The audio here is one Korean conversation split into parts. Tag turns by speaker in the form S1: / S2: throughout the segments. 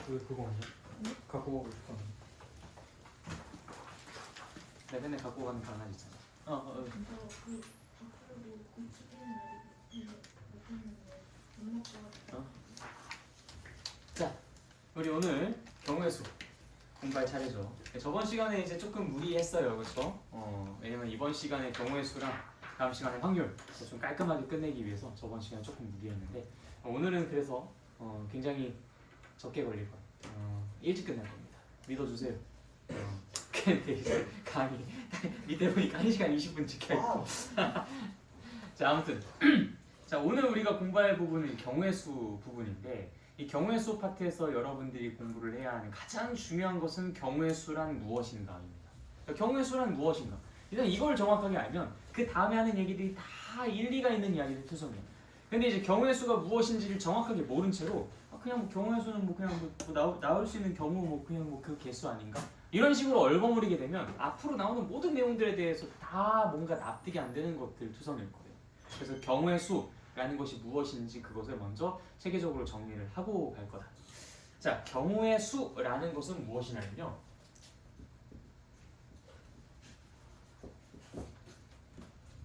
S1: 왜 그거 아니야? 갖고 가고 싶어.
S2: 내가 맨날 갖고 가는 거 하나 있잖아. 자, 우리 오늘 경우의 수 공부할 차례죠. 저번 시간에 이제 조금 무리했어요, 그렇죠? 왜냐면 이번 시간에 경우의 수랑 다음 시간에 확률 좀 깔끔하게 끝내기 위해서 저번 시간에 조금 무리했는데 오늘은 그래서 굉장히 적게 걸릴 거예요. 일찍 끝날 겁니다. 믿어주세요. 근데 이제 강의 밑에 보니까 1시간 20분 찍혀있고 자, 아무튼 자, 오늘 우리가 공부할 부분은 경우의 수 부분인데 이 경우의 수 파트에서 여러분들이 공부를 해야 하는 가장 중요한 것은 경우의 수란 무엇인가입니다. 경우의 수란 무엇인가? 일단 이걸 정확하게 알면 그 다음에 하는 얘기들이 다 일리가 있는 이야기를 투성해요. 근데 이제 경우의 수가 무엇인지를 정확하게 모른 채로 그냥 뭐 경우의 수는 뭐 그냥 뭐 나올 수 있는 경우 뭐 그냥 뭐 그 개수 아닌가? 이런 식으로 얼버무리게 되면 앞으로 나오는 모든 내용들에 대해서 다 뭔가 납득이 안 되는 것들 투성일 거예요. 그래서 경우의 수라는 것이 무엇인지 그것을 먼저 체계적으로 정리를 하고 갈 거다. 자, 경우의 수라는 것은 무엇이냐면요.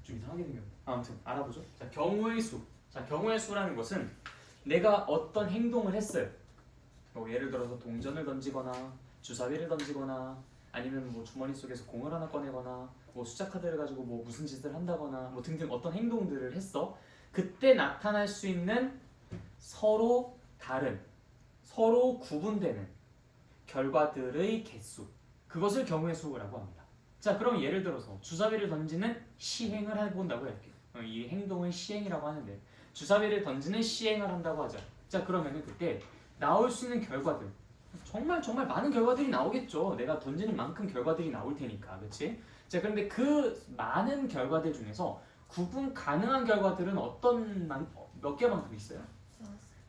S2: 좀 이상하게 생겼네. 아무튼 알아보죠. 자, 경우의 수. 자, 경우의 수라는 것은 내가 어떤 행동을 했어요. 뭐 예를 들어서 동전을 던지거나 주사위를 던지거나 아니면 뭐 주머니 속에서 공을 하나 꺼내거나 뭐 숫자 카드를 가지고 뭐 무슨 짓을 한다거나 뭐 등등 어떤 행동들을 했어. 그때 나타날 수 있는 서로 다른, 서로 구분되는 결과들의 개수. 그것을 경우의 수라고 합니다. 자, 그럼 예를 들어서 주사위를 던지는 시행을 해본다고 할게요. 이 행동을 시행이라고 하는데 주사위를 던지는 시행을 한다고 하자. 자, 그러면은 그때 나올 수 있는 결과들 정말 많은 결과들이 나오겠죠. 내가 던지는 만큼 결과들이 나올 테니까, 그렇지? 자, 그런데 그 많은 결과들 중에서 구분 가능한 결과들은 몇 개만큼 있어요?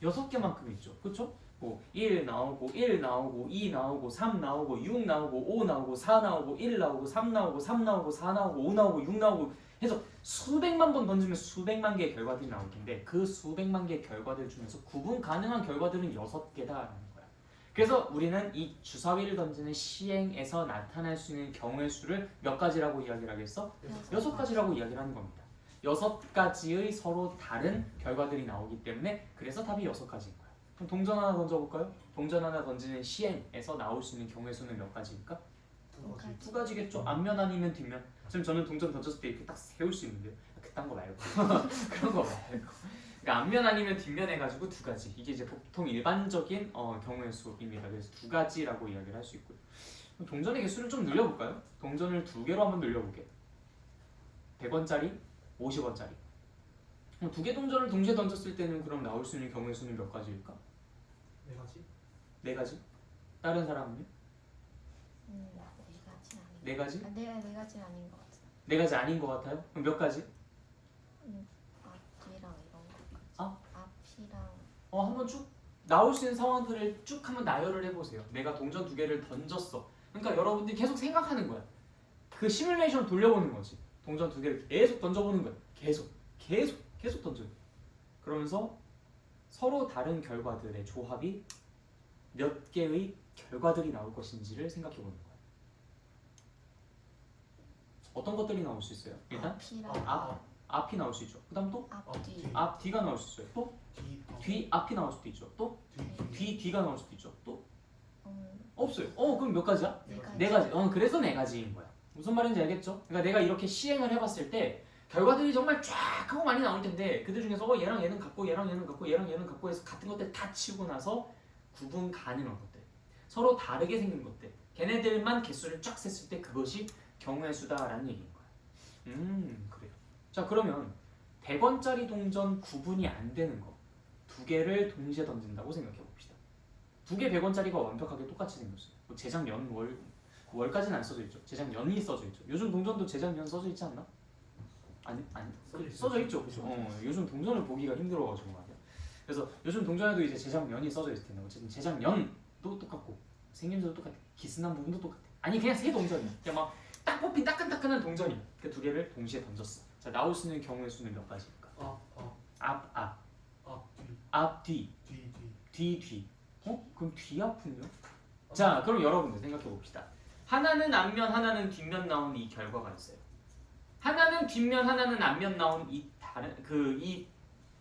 S2: 6개만큼 있죠, 그렇죠? 뭐 1 나오고 1 나오고 2 나오고 3 나오고 6 나오고 5 나오고 4 나오고 1 나오고 3 나오고 3 나오고 4 나오고 5 나오고 6 나오고 해서 수백만 번 던지면 수백만 개의 결과들이 나올 텐데 그 수백만 개의 결과들 중에서 구분 가능한 결과들은 6개다라는 거야. 그래서 우리는 이 주사위를 던지는 시행에서 나타날 수 있는 경우의 수를 몇 가지라고 이야기를 하겠어? 6가지라고 이야기를 하는 겁니다. 6가지의 서로 다른 결과들이 나오기 때문에 그래서 답이 6가지인 거야. 그럼 동전 하나 던져볼까요? 동전 하나 던지는 시행에서 나올 수 있는 경우의 수는 몇 가지일까? 2가지겠죠? 앞면 아니면 뒷면. 지금 저는 동전 던졌을 때 이렇게 딱 세울 수 있는데요. 그딴 거 말고 그런 거 말고. 그러니까 앞면 아니면 뒷면 해가지고 2가지. 이게 이제 보통 일반적인 경우의 수입니다. 그래서 2가지라고 이야기를 할 수 있고요. 동전의 개수를 좀 늘려볼까요? 동전을 2개로 한번 늘려볼게요. 100원짜리, 50원짜리. 2개 동전을 동시에 던졌을 때는 그럼 나올 수 있는 경우의 수는 몇 가지일까? 4가지? 다른 사람은요? 4가지?
S3: 4가지는 아닌 것 같아.
S2: 4가지 아닌 것 같아요? 그럼 몇 가지?
S3: 앞이랑 이런 거. 앞이랑.
S2: 한번 쭉 나올 수 있는 상황들을 쭉 한번 나열을 해보세요. 내가 동전 2개를 던졌어. 그러니까 여러분들이 계속 생각하는 거야. 그 시뮬레이션 돌려보는 거지. 동전 2개를 계속 던져보는 거야. 계속 던져요. 그러면서 서로 다른 결과들의 조합이 몇 개의 결과들이 나올 것인지를 생각해 보는 거야. 어떤 것들이 나올 수 있어요? 일단 앞이 나올 수 있죠. 그 다음 또? 앞 뒤가 나올 수 있어요. 또? 뒤 앞이 나올 수도 있죠. 또? 뒤가 나올 수도 있죠. 또? 없어요. 그럼 몇 가지야? 4가지. 그래서 4가지인 거야. 무슨 말인지 알겠죠? 그러니까 내가 이렇게 시행을 해봤을 때 결과들이 정말 쫙 하고 많이 나올 텐데 그들 중에서 얘랑 얘는 같고 얘랑 얘는 같고 얘랑 얘는 같고 해서 같은 것들 다 치고 나서 구분 가능한 것들, 서로 다르게 생긴 것들, 걔네들만 개수를 쫙 셌을 때 그것이 경우의 수다라는 얘기인 거야. 그래요. 자, 그러면 100원짜리 동전 구분이 안 되는 거 2개를 동시에 던진다고 생각해 봅시다. 2개 100원짜리가 완벽하게 똑같이 생겼어요. 뭐 재작년 월까지는 안 써져 있죠. 재작년이 써져 있죠. 요즘 동전도 재작년 써져 있지 않나? 아니 써져 있죠. 그죠? 요즘 동전을 보기가 힘들어가지고 말이야. 그래서 요즘 동전에도 이제 재작년이 써져 있을 텐데 어쨌든 재작년도 똑같고 생김새도 똑같아. 기스난 부분도 똑같아. 아니 그냥 새 동전이야. 그냥 막 딱 뽑힌 따끈따끈한 동전이 그 2개를 동시에 던졌어. 자, 나올 수 있는 경우의 수는 몇 가지일까? 앞, 뒤. 그럼 뒤앞은요? 자, 그럼 여러분들 생각해 봅시다. 하나는 앞면, 하나는 뒷면 나온 이 결과가 있어요. 하나는 뒷면, 하나는 앞면 나온 이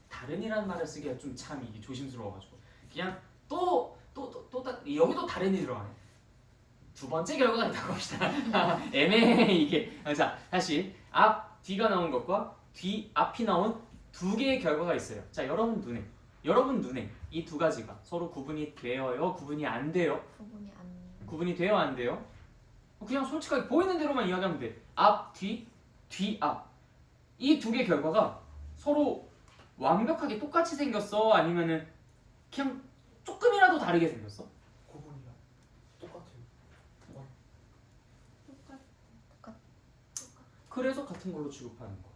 S2: 다른이라는 말을 쓰기가 좀 참 이게 조심스러워가지고 그냥 여기도 다른이 들어가네. 두 번째 결과가 있다고 합시다. 애매해 이게. 자, 다시 앞, 뒤가 나온 것과 뒤, 앞이 나온 두 개의 결과가 있어요. 자, 여러분 눈에 이 두 가지가 서로 구분이 되어요? 구분이 안 돼요? 구분이 돼요? 안 돼요? 그냥 솔직하게 보이는 대로만 이야기하면 돼. 앞, 뒤, 앞. 이 두 개 결과가 서로 완벽하게 똑같이 생겼어? 아니면은 그냥 조금이라도 다르게 생겼어?
S1: 구분이랑 똑같아요.
S2: 그래서 같은 걸로 취급하는 거예요.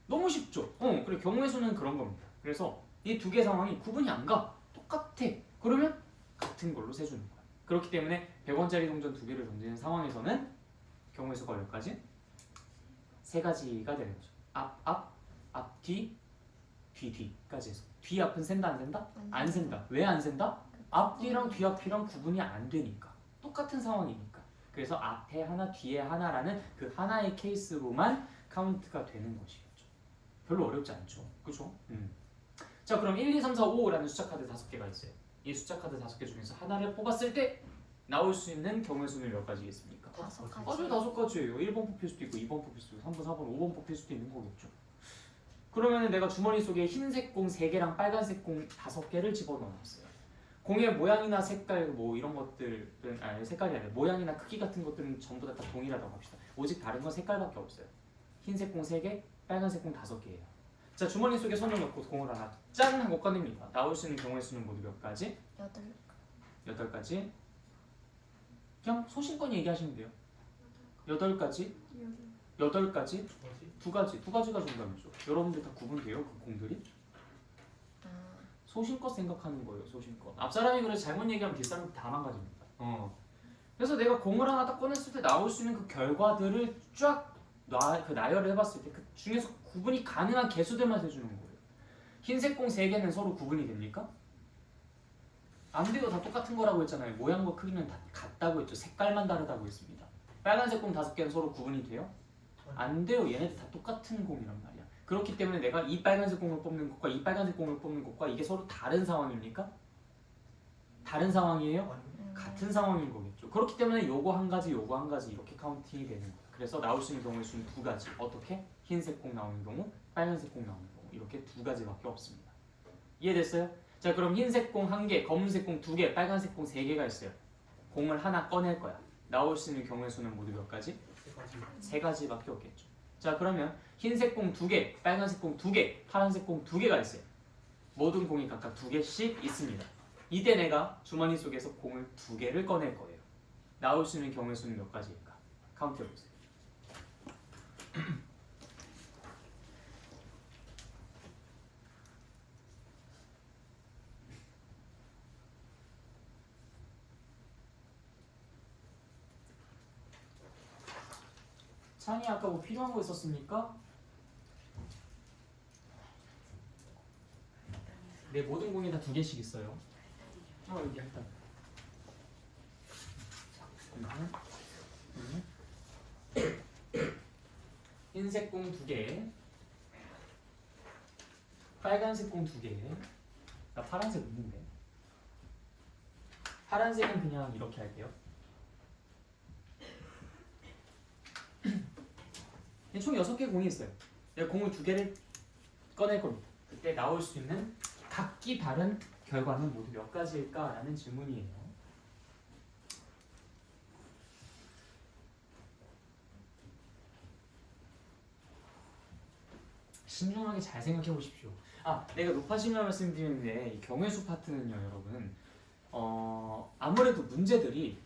S2: 너무 쉽죠? 그래 경우의 수는 그런 겁니다. 그래서 이 두 개 상황이 구분이 안 가. 똑같아. 그러면 같은 걸로 세주는 거야. 그렇기 때문에 100원짜리 동전 두 개를 던지는 상황에서는 경우의 수가 몇 가지? 세 가지가 되는 거죠. 앞, 뒤까지 해서. 뒤 앞은 센다 안 센다? 안 센다. 왜 안 센다? 앞뒤랑 뒤 앞이랑 구분이 안 되니까. 똑같은 상황이니까. 그래서 앞에 하나, 뒤에 하나라는 그 하나의 케이스로만 카운트가 되는 것이겠죠. 별로 어렵지 않죠. 그죠? 자, 그럼 1, 2, 3, 4, 5라는 숫자 카드 5개가 있어요. 이 숫자 카드 5개 중에서 하나를 뽑았을 때 나올 수 있는 경우의 수는 몇 가지겠습니까?
S3: 5가지.
S2: 아주 5가지예요. 1번 뽑힐 수도 있고 2번 뽑힐 수도 있고 3번, 4번, 5번 뽑힐 수도 있는 거겠죠. 그러면 내가 주머니 속에 흰색 공 3개랑 빨간색 공 5개를 집어넣었어요. 공의 모양이나 색깔 뭐 이런 것들은 색깔이 아니라 모양이나 크기 같은 것들은 전부 다 동일하다고 합시다. 오직 다른 건 색깔밖에 없어요. 흰색 공 3개, 빨간색 공 5개예요. 자, 주머니 속에 손을 넣고 공을 하나 짠 하고 꺼냅니다. 나올 수 있는 경우의 수는 모두 몇 가지? 8가지. 그냥 소신껏 얘기하시면 돼요. 8가지? 8가지? 두 가지가 정답이죠. 여러분들 다 구분돼요? 그 공들이? 소신껏 생각하는 거예요. 소신껏. 앞사람이 그래서 잘못 얘기하면 뒷사람이 다 망가집니다. 그래서 내가 공을 하나 딱 꺼냈을 때 나올 수 있는 그 결과들을 쫙 나열을 해봤을 때 그 중에서 구분이 가능한 개수들만 세주는 거예요. 흰색 공 3개는 서로 구분이 됩니까? 안 돼요. 다 똑같은 거라고 했잖아요. 모양과 크기는 다 같다고 했죠. 색깔만 다르다고 했습니다. 빨간색 공 5개는 서로 구분이 돼요? 안 돼요. 얘네들 다 똑같은 공이란 말이야. 그렇기 때문에 내가 이 빨간색 공을 뽑는 것과 이 빨간색 공을 뽑는 것과 이게 서로 다른 상황입니까? 다른 상황이에요? 같은 상황인 거겠죠. 그렇기 때문에 요거 한 가지 이렇게 카운팅이 되는 거예요. 그래서 나올 수 있는 경우의 수는 2가지. 어떻게? 흰색 공 나오는 경우, 빨간색 공 나오는 경우. 이렇게 2가지밖에 없습니다. 이해됐어요? 자, 그럼 흰색 공 1개, 검은색 공 2개, 빨간색 공 3개가 있어요. 공을 하나 꺼낼 거야. 나올 수 있는 경우의 수는 모두 몇 가지? 3가지밖에 없겠죠. 자, 그러면 흰색 공 2개, 빨간색 공 2개, 파란색 공 2개가 있어요. 모든 공이 각각 2개씩 있습니다. 이때 내가 주머니 속에서 공을 2개를 꺼낼 거예요. 나올 수 있는 경우의 수는 몇 가지일까? 카운트 해보세요. 찬이 아까 뭐 필요한 거 있었습니까? 내 모든 공이 다 2개씩 있어요. 여기 일단 흰색 공 2개, 빨간색 공 2개. 나 파란색 없는데. 파란색은 그냥 이렇게 할게요. 총 6개 공이 있어요. 내가 공을 2개를 꺼낼 겁니다. 그때 나올 수 있는 각기 다른 결과는 모두 몇 가지일까? 라는 질문이에요. 신중하게 잘 생각해 보십시오. 내가 높아지면 말씀드리는데 이 경우의 수 파트는요, 여러분. 아무래도 문제들이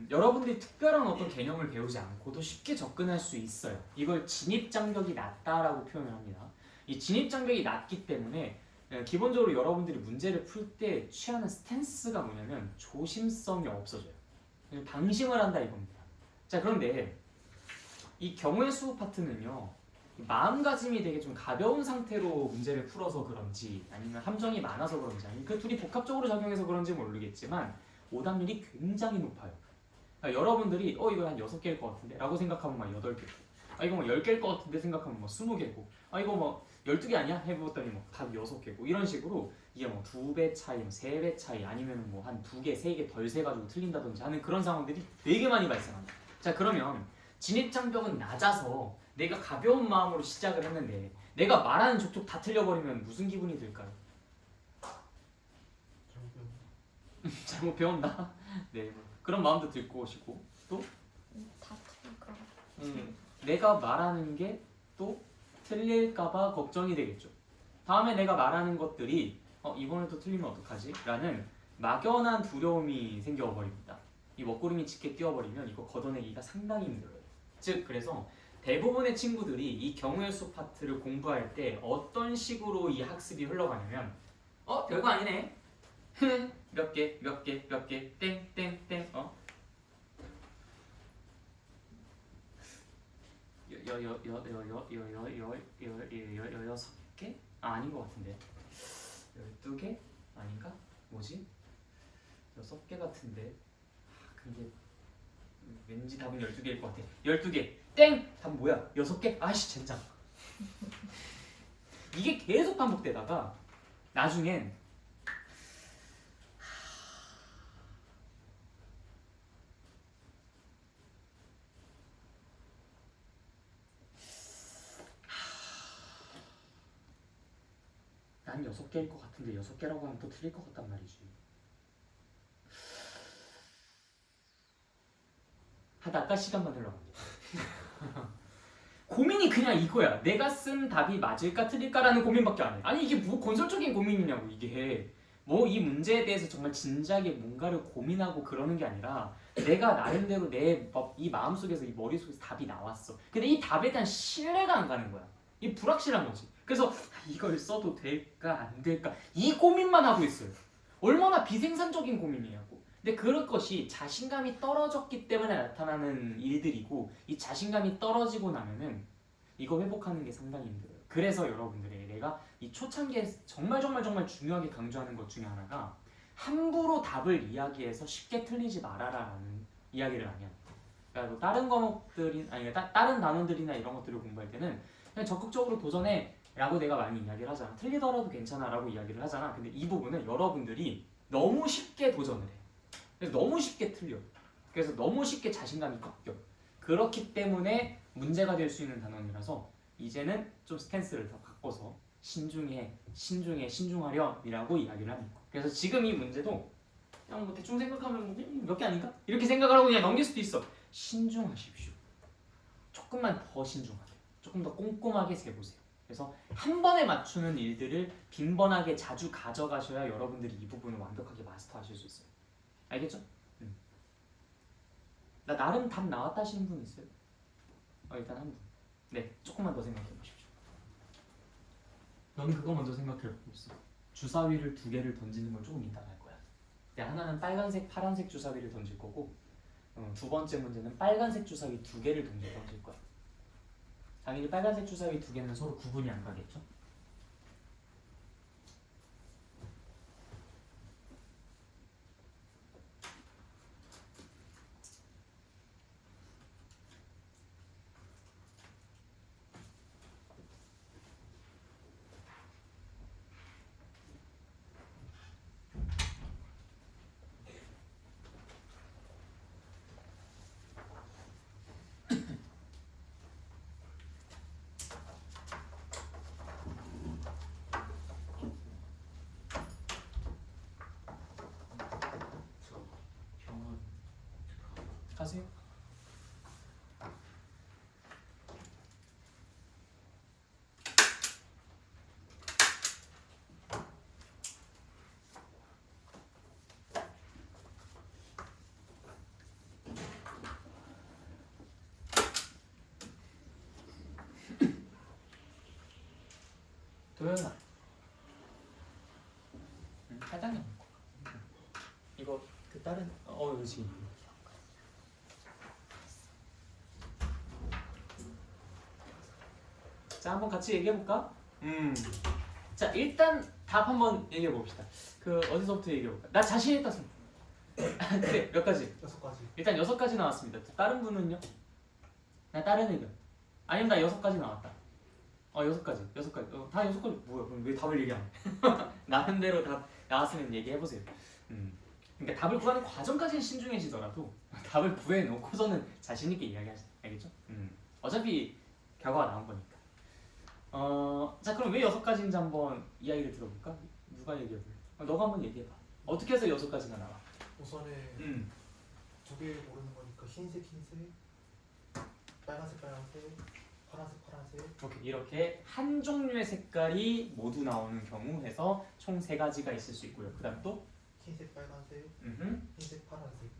S2: 여러분들이 특별한 어떤 개념을 배우지 않고도 쉽게 접근할 수 있어요. 이걸 진입장벽이 낮다라고 표현을 합니다. 이 진입장벽이 낮기 때문에 기본적으로 여러분들이 문제를 풀 때 취하는 스탠스가 뭐냐면 조심성이 없어져요. 방심을 한다 이겁니다. 자, 그런데 이 경우의 수 파트는요, 마음가짐이 되게 좀 가벼운 상태로 문제를 풀어서 그런지 아니면 함정이 많아서 그런지 아니면 그 둘이 복합적으로 작용해서 그런지 모르겠지만 오답률이 굉장히 높아요. 그러니까 여러분들이 이거 한 6개일 것 같은데 라고 생각하면 막 8개, 이거 뭐 10개일 것 같은데 생각하면 뭐 20개고, 이거 뭐 12개 아니야? 해봤더니 뭐 답 6개고, 이런 식으로 이게 뭐 2배 차이, 3배 차이, 아니면 뭐 한 2개, 3개 덜 세가지고 틀린다든지 하는 그런 상황들이 되게 많이 발생합니다. 자, 그러면 진입장벽은 낮아서 내가 가벼운 마음으로 시작을 했는데 내가 말하는 족족 다 틀려버리면 무슨 기분이 들까요? 잘못 배웠나? 네, 그런 마음도 들 것이고, 또
S3: 다 틀릴 것 같아.
S2: 내가 말하는 게 또 틀릴까봐 걱정이 되겠죠. 다음에 내가 말하는 것들이 이번에도 틀리면 어떡하지? 라는 막연한 두려움이 생겨버립니다. 이 먹구름이 짙게 뛰어버리면 이거 걷어내기가 상당히 힘들어요. 즉, 그래서 대부분의 친구들이 이 경우의 수 파트를 공부할 때 어떤 식으로 이 학습이 흘러가냐면 별거 아니네. 몇 개, 땡땡땡. 여섯 개? 아닌 것 같은데. 12개? 아닌가? 뭐지? 6개 같은데. 근데 왠지 답은 12개일 것 같아. 12개. 땡! 답 뭐야? 6개? 아이씨 젠장. 이게 계속 반복되다가 나중엔 난 6개일 것 같은데 6개라고 하면 또 틀릴 것 같단 말이지. 하다가 시간만 흘러갑니다. 고민이 그냥 이거야. 내가 쓴 답이 맞을까 틀릴까라는 고민밖에 안 해. 아니 이게 뭐 건설적인 고민이냐고 이게. 뭐 이 문제에 대해서 정말 진지하게 뭔가를 고민하고 그러는 게 아니라 내가 나름대로 이 마음속에서 이 머릿속에서 답이 나왔어. 근데 이 답에 대한 신뢰가 안 가는 거야. 이 불확실한 거지. 그래서 이걸 써도 될까 안 될까 이 고민만 하고 있어요. 얼마나 비생산적인 고민이냐고. 근데 그럴 것이 자신감이 떨어졌기 때문에 나타나는 일들이고, 이 자신감이 떨어지고 나면은 이거 회복하는 게 상당히 힘들어요. 그래서 여러분들에게 내가 이 초창기에 정말 중요하게 강조하는 것 중에 하나가 함부로 답을 이야기해서 쉽게 틀리지 말아라라는 이야기를 많이 합니다. 그러니까 뭐 다른 과목들이 아니 다른 단원들이나 이런 것들을 공부할 때는 그냥 적극적으로 도전해 라고 내가 많이 이야기를 하잖아. 틀리더라도 괜찮아 라고 이야기를 하잖아. 근데 이 부분은 여러분들이 너무 쉽게 도전을 해. 그래서 너무 쉽게 틀려. 그래서 너무 쉽게 자신감이 꺾여. 그렇기 때문에 문제가 될 수 있는 단원이라서 이제는 좀 스탠스를 더 바꿔서 신중하렴이라고 이야기를 합니다. 그래서 지금 이 문제도 그냥 뭐 대충 생각하면 몇 개 아닌가? 이렇게 생각을 하고 그냥 넘길 수도 있어. 신중하십시오. 조금만 더 신중하게, 조금 더 꼼꼼하게 세보세요. 그래서 한 번에 맞추는 일들을 빈번하게 자주 가져가셔야 여러분들이 이 부분을 완벽하게 마스터하실 수 있어요. 알겠죠? 나 나름 답 나왔다 하시는 분 있어요? 일단 한 분. 네, 조금만 더 생각해 보십시오. 넌 그거 먼저 생각해 보고 있어. 주사위를 2개를 던지는 걸 조금 이따가 할 거야. 근데 하나는 빨간색, 파란색 주사위를 던질 거고, 두 번째 문제는 빨간색 주사위 2개를 던질 거야. 당연히 빨간색 주사위 2개는 서로 구분이 안 가겠죠? 가세요. 도현아, 사장님 이거 그 다른 여기 자, 한번 같이 얘기해 볼까? 자, 일단 답 한번 얘기해 봅시다. 그 어디서부터 얘기해 볼까? 나 자신 있다 손. 그래, 몇 가지?
S1: 6가지.
S2: 일단 6가지 나왔습니다. 다른 분은요? 나 다른 의견. 아니면 나 6가지 나왔다. 6가지. 다 6가지 뭐야? 그럼 왜 답을 얘기 안 해? 나름대로 답 나왔으면 얘기해 보세요. 그러니까 답을 구하는 과정까지는 신중해지더라도 답을 구해 놓고서는 자신 있게 이야기하세요. 알겠죠? 어차피 결과가 나온 거니까. 자, 그럼 왜 6가지인지 한번 이야기를 들어볼까? 누가 얘기해 볼래? 너가 한번 얘기해 봐. 어떻게 해서 6가지가 나와?
S1: 우선에 2개 고르는 거니까 흰색, 빨간색, 파란색.
S2: 오케이, 이렇게 한 종류의 색깔이 모두 나오는 경우 해서 총 3가지가 있을 수 있고요. 그 다음 또
S1: 흰색, 빨간색, 흰색, 파란색.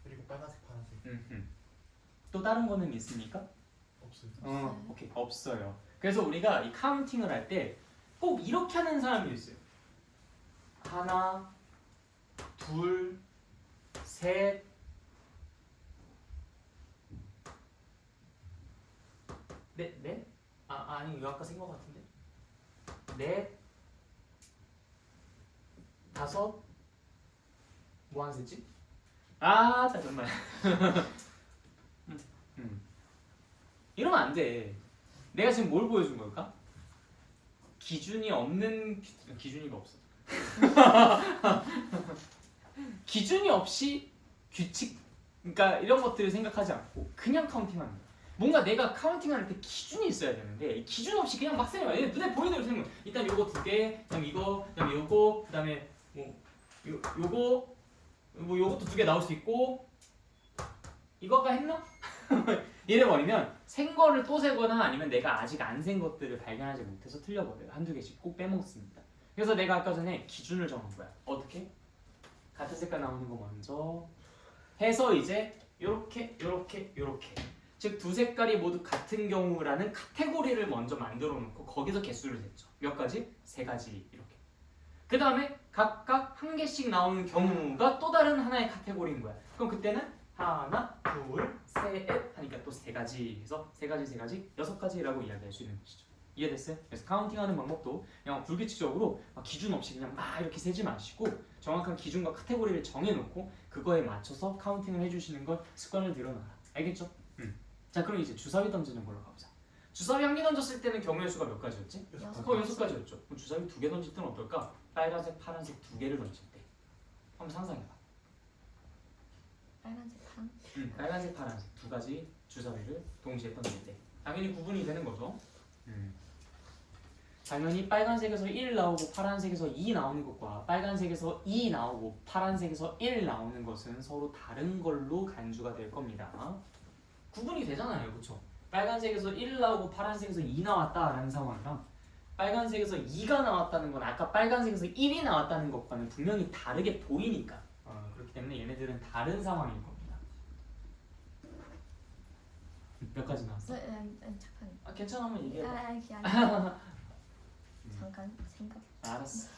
S1: 그리고 빨간색, 파란색.
S2: 또 다른 거는 있습니까?
S1: 없어요.
S2: 오케이, 없어요. 그래서 우리가 이 카운팅을 할 때 꼭 이렇게 하는 사람이 있어요. 하나, 둘, 셋, 넷? 아니 이거 아까 생거 같은데. 넷, 다섯, 뭐 한 세지? 정말. 이러면 안 돼. 내가 지금 뭘 보여준 걸까? 기준이 없는 기준이가 없어. 기준이 없이 규칙, 그러니까 이런 것들을 생각하지 않고 그냥 카운팅하는 거야. 뭔가 내가 카운팅할 때 기준이 있어야 되는데 이 기준 없이 그냥 막 생각해. 눈에 보이는 대로 생각해. 일단 요거 2개, 그다음 이거, 그다음에 요거, 그다음에 요거, 요것도 2개 나올 수 있고 이거 아까 했나? 이래버리면 생 거를 또 세거나 아니면 내가 아직 안 센 것들을 발견하지 못해서 틀려버려요. 1~2개씩 꼭 빼먹습니다. 그래서 내가 아까 전에 기준을 정한 거야. 어떻게? 같은 색깔 나오는 거 먼저 해서 이제 요렇게 즉 2색깔이 모두 같은 경우라는 카테고리를 먼저 만들어 놓고 거기서 개수를 셌죠. 몇 가지? 3가지 이렇게. 그 다음에 각각 1개씩 나오는 경우가 또 다른 하나의 카테고리인 거야. 그럼 그때는 하나, 둘, 셋 하니까 또 3가지 해서 3가지 6가지라고 이야기할 수 있는 것이죠. 이해됐어요? 그래서 카운팅하는 방법도 그냥 불규칙적으로 기준 없이 그냥 막 이렇게 세지 마시고 정확한 기준과 카테고리를 정해놓고 그거에 맞춰서 카운팅을 해주시는 걸 습관을 들여놔라. 알겠죠? 자, 그럼 이제 주사위 던지는 걸로 가보자. 주사위 1개 던졌을 때는 경우의 수가 몇 가지였지? 6가지였죠. 그럼 주사위 2개 던질 때는 어떨까? 빨간색, 파란색 2개를 던질 때 한번 상상해봐. 빨간색, 파란색 2가지 주사위를 동시에 던질 때 당연히 구분이 되는 거죠. 당연히 빨간색에서 1 나오고 파란색에서 2 나오는 것과 빨간색에서 2 나오고 파란색에서 1 나오는 것은 서로 다른 걸로 간주가 될 겁니다. 구분이 되잖아요, 그렇죠? 빨간색에서 1 나오고 파란색에서 2 나왔다라는 상황이랑 빨간색에서 2가 나왔다는 건 아까 빨간색에서 1이 나왔다는 것과는 분명히 다르게 보이니까 그렇기 때문에 얘네들은 다른 상황일 겁니다. 몇 가지 나왔어?
S3: 잠깐.
S2: 괜찮으면 얘기해봐.
S3: 잠깐 생각.
S2: 알았어.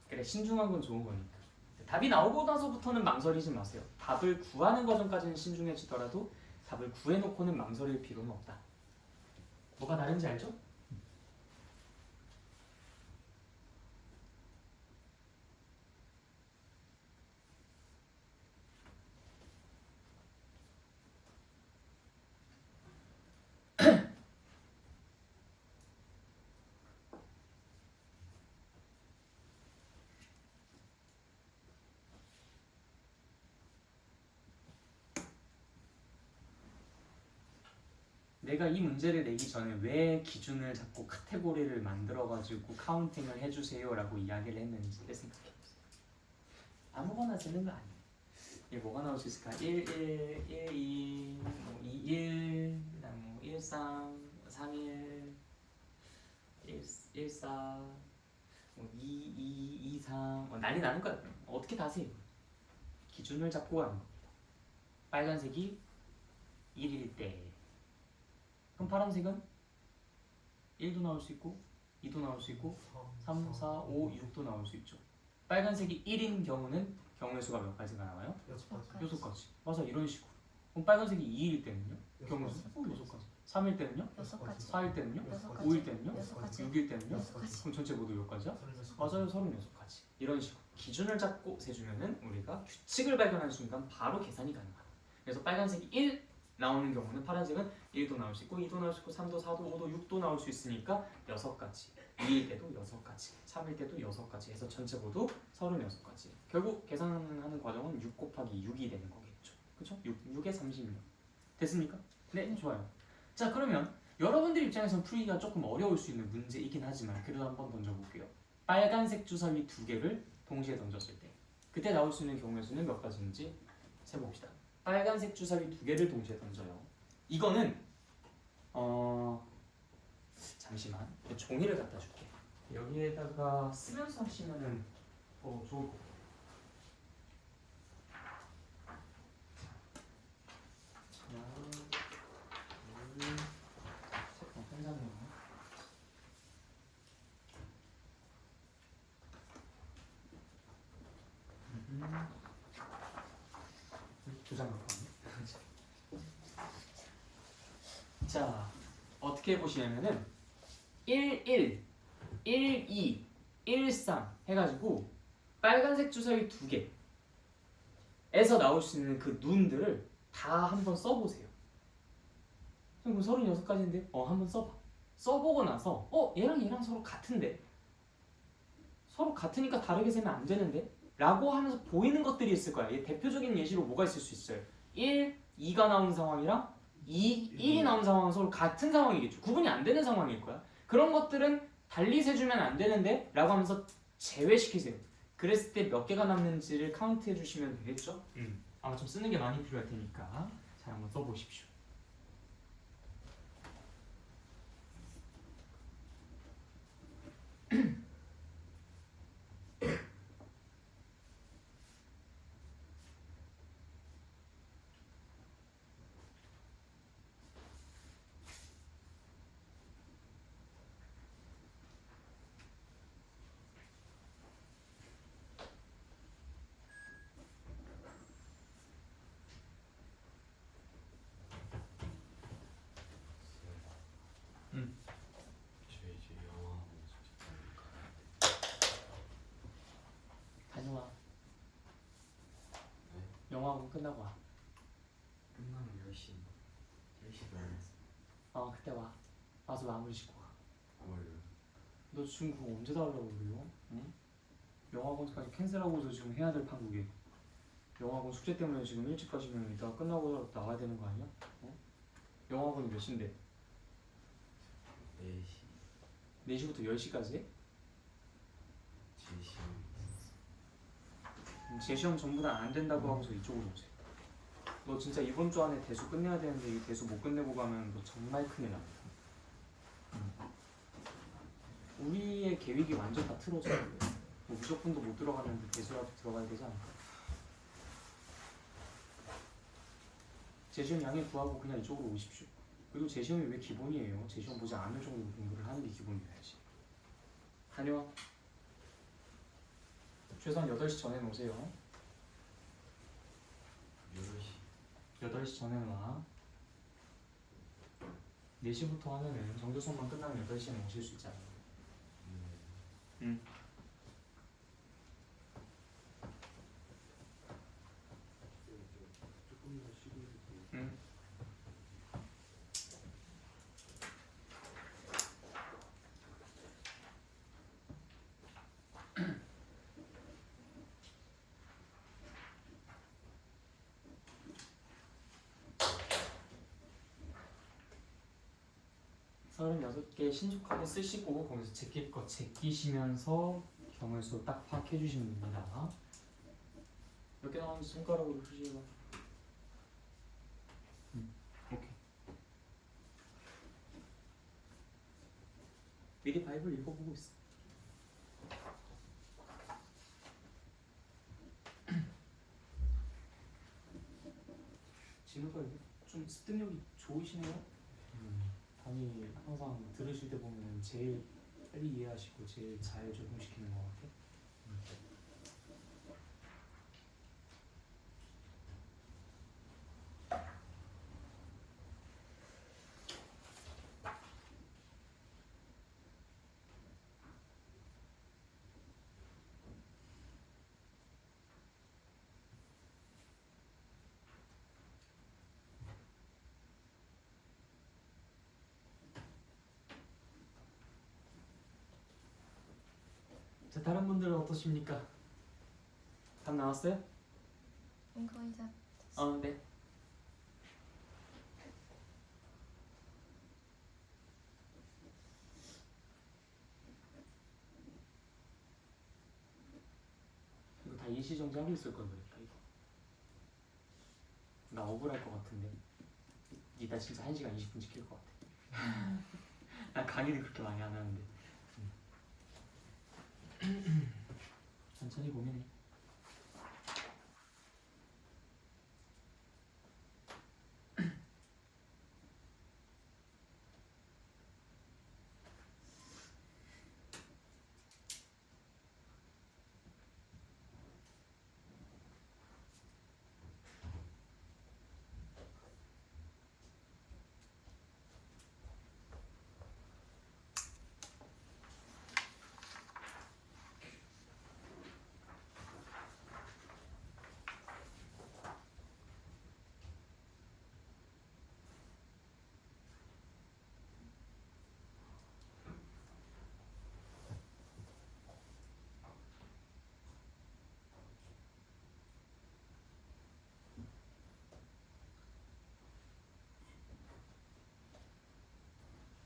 S2: 그래, 신중한 건 좋은 거니까. 답이 나오고 나서부터는 망설이지 마세요. 답을 구하는 과정까지는 신중해지더라도 답을 구해놓고는 망설일 필요는 없다. 뭐가 다른지 알죠? 내가 이 문제를 내기 전에 왜 기준을 잡고 카테고리를 만들어가지고 카운팅을 해주세요라고 이야기를 했는지를 생각해보세요. 아무거나 쓰는 거 아니에요. 이게 뭐가 나올 수 있을까? 1, 1, 1, 2, 2, 1, 그다음 1, 3, 3, 1, 1, 4, 2, 2, 2, 3 난리 나는 거야. 어떻게 다 세요? 기준을 잡고 가는 겁니다. 빨간색이 1일 때 그럼 파란색은 1도 나올 수 있고 2도 나올 수 있고 3, 4, 5, 6도 나올 수 있죠. 빨간색이 1인 경우는 경우의 수가 몇 가지가 나와요?
S1: 6가지.
S2: 6가지. 맞아, 이런 식으로. 그럼 빨간색이 2일 때는요? 경우의 수 6가지. 3일 때는요?
S3: 6가지.
S2: 4일 때는요?
S3: 6가지.
S2: 5일 때는요?
S3: 6가지.
S2: 6일 때는요?
S3: 6가지.
S2: 그럼 전체 모두 몇 가지야?
S1: 36가지.
S2: 맞아요, 36가지. 이런 식으로 기준을 잡고 세주면은 우리가 규칙을 발견하는 순간 바로 계산이 가능하다. 그래서 빨간색이 1 나오는 경우는 파란색은 1도 나올 수 있고 2도 나올 수 있고 3도, 4도, 5도, 6도 나올 수 있으니까 6가지. 2일 때도 6가지, 3일 때도 6가지 해서 전체 모두 36가지. 결국 계산하는 과정은 6 곱하기 6이 되는 거겠죠. 그쵸? 6에 36. 됐습니까? 네, 좋아요. 자, 그러면 여러분들 입장에서는 풀기가 조금 어려울 수 있는 문제이긴 하지만 그래도 한번 던져볼게요. 빨간색 주사위 2개를 동시에 던졌을 때 그때 나올 수 있는 경우의 수는 몇 가지인지 세봅시다. 빨간색 주사위 2개를 동시에 던져요. 이거는 잠시만 종이를 갖다 줄게. 여기에다가 쓰면서 하시면은 더 좋을 것 같아요. 하나, 둘, 셋. 한 장이요. 두장 갖고 왔네. 자, 어떻게 보시냐면은 1, 1, 1, 2, 1, 3 해가지고 빨간색 주사위 2개에서 나올 수 있는 그 눈들을 다 한번 써보세요. 그럼 36가지인데? 한번 써봐. 써보고 나서 얘랑 서로 같은데? 서로 같으니까 다르게 세면 안 되는데? 라고 하면서 보이는 것들이 있을 거야. 대표적인 예시로 뭐가 있을 수 있어요? 1, 2가 나온 상황이랑 2, 1이 나온 상황은 서로 같은 상황이겠죠. 구분이 안 되는 상황일 거야. 그런 것들은 달리 세주면 안 되는데? 라고 하면서 제외시키세요. 그랬을 때 몇 개가 남는지를 카운트해 주시면 되겠죠? 아마 좀 쓰는 게 많이 필요할 테니까 잘 한번 써보십시오.
S4: 저희 이제 영화
S2: 다녀와.
S4: 네?
S2: 영화학원 끝나고 와.
S4: 끝나면 10시 반에
S2: 그때 와. 와서 마무리 짓고 가.
S4: 뭘요?
S2: 너 지금 그거 언제 달라고 그래요? 응? 영화학원까지 캔슬하고서 지금 해야 될 판국에 영화학원 숙제 때문에 지금 일찍 가시면 이따가 끝나고 나가야 되는 거 아니야? 영화학원이 몇 시인데?
S4: 4시
S2: 4시부터 10시까지 해?
S4: 제 시험이 있었어.
S2: 제 시험 전부 다 안 된다고 하고서 이쪽으로 오세요. 너 진짜 이번 주 안에 대수 끝내야 되는데 이 대수 못 끝내고 가면 너 정말 큰일 납니다. 우리의 계획이 완전 다 틀어져요. 뭐 무조건도 못 들어가는데 대수라도 들어가야 되지 않을까? 제 시험 양해 구하고 그냥 이쪽으로 오십시오. 그리고 제 시험이 왜 기본이에요? 제 시험 보지 않을 정도로 공부를 하는 게 기본이어야지. 다녀와. 최소한 8시 전에는 오세요.
S4: 8시
S2: 8시 전에는 와. 4시부터 하면은 정규 수업만 끝나면 8시에는 오실 수 있잖아. 응.
S4: 조금 더 쉬고 있을게요.
S2: 응. 서른여섯 개 신속하게 쓰시고 거기서 제낄 거 제끼시면서 경우수 딱 파악해 주시면 됩니다. 몇 개 나왔는지 손가락으로 표시해봐. 오케이. 미리 바이블 읽어보고 있어. 진우가 좀 습득력이 좋으시네요. 아니 항상 들으실 때 보면 제일 빨리 이해하시고 제일 잘 적용시키는 것 같아. 자, 다른 분들은 어떠십니까? 답 나왔어요?
S3: 이거 이제
S2: 네. 이거 다 일시정지 하고 있을 걸 그랬다 이거. 나 억울할 것 같은데. 이따 진짜 1시간 20분 지킬 것 같아. 난 강의를 그렇게 많이 안 하는데. 천천히 고민해.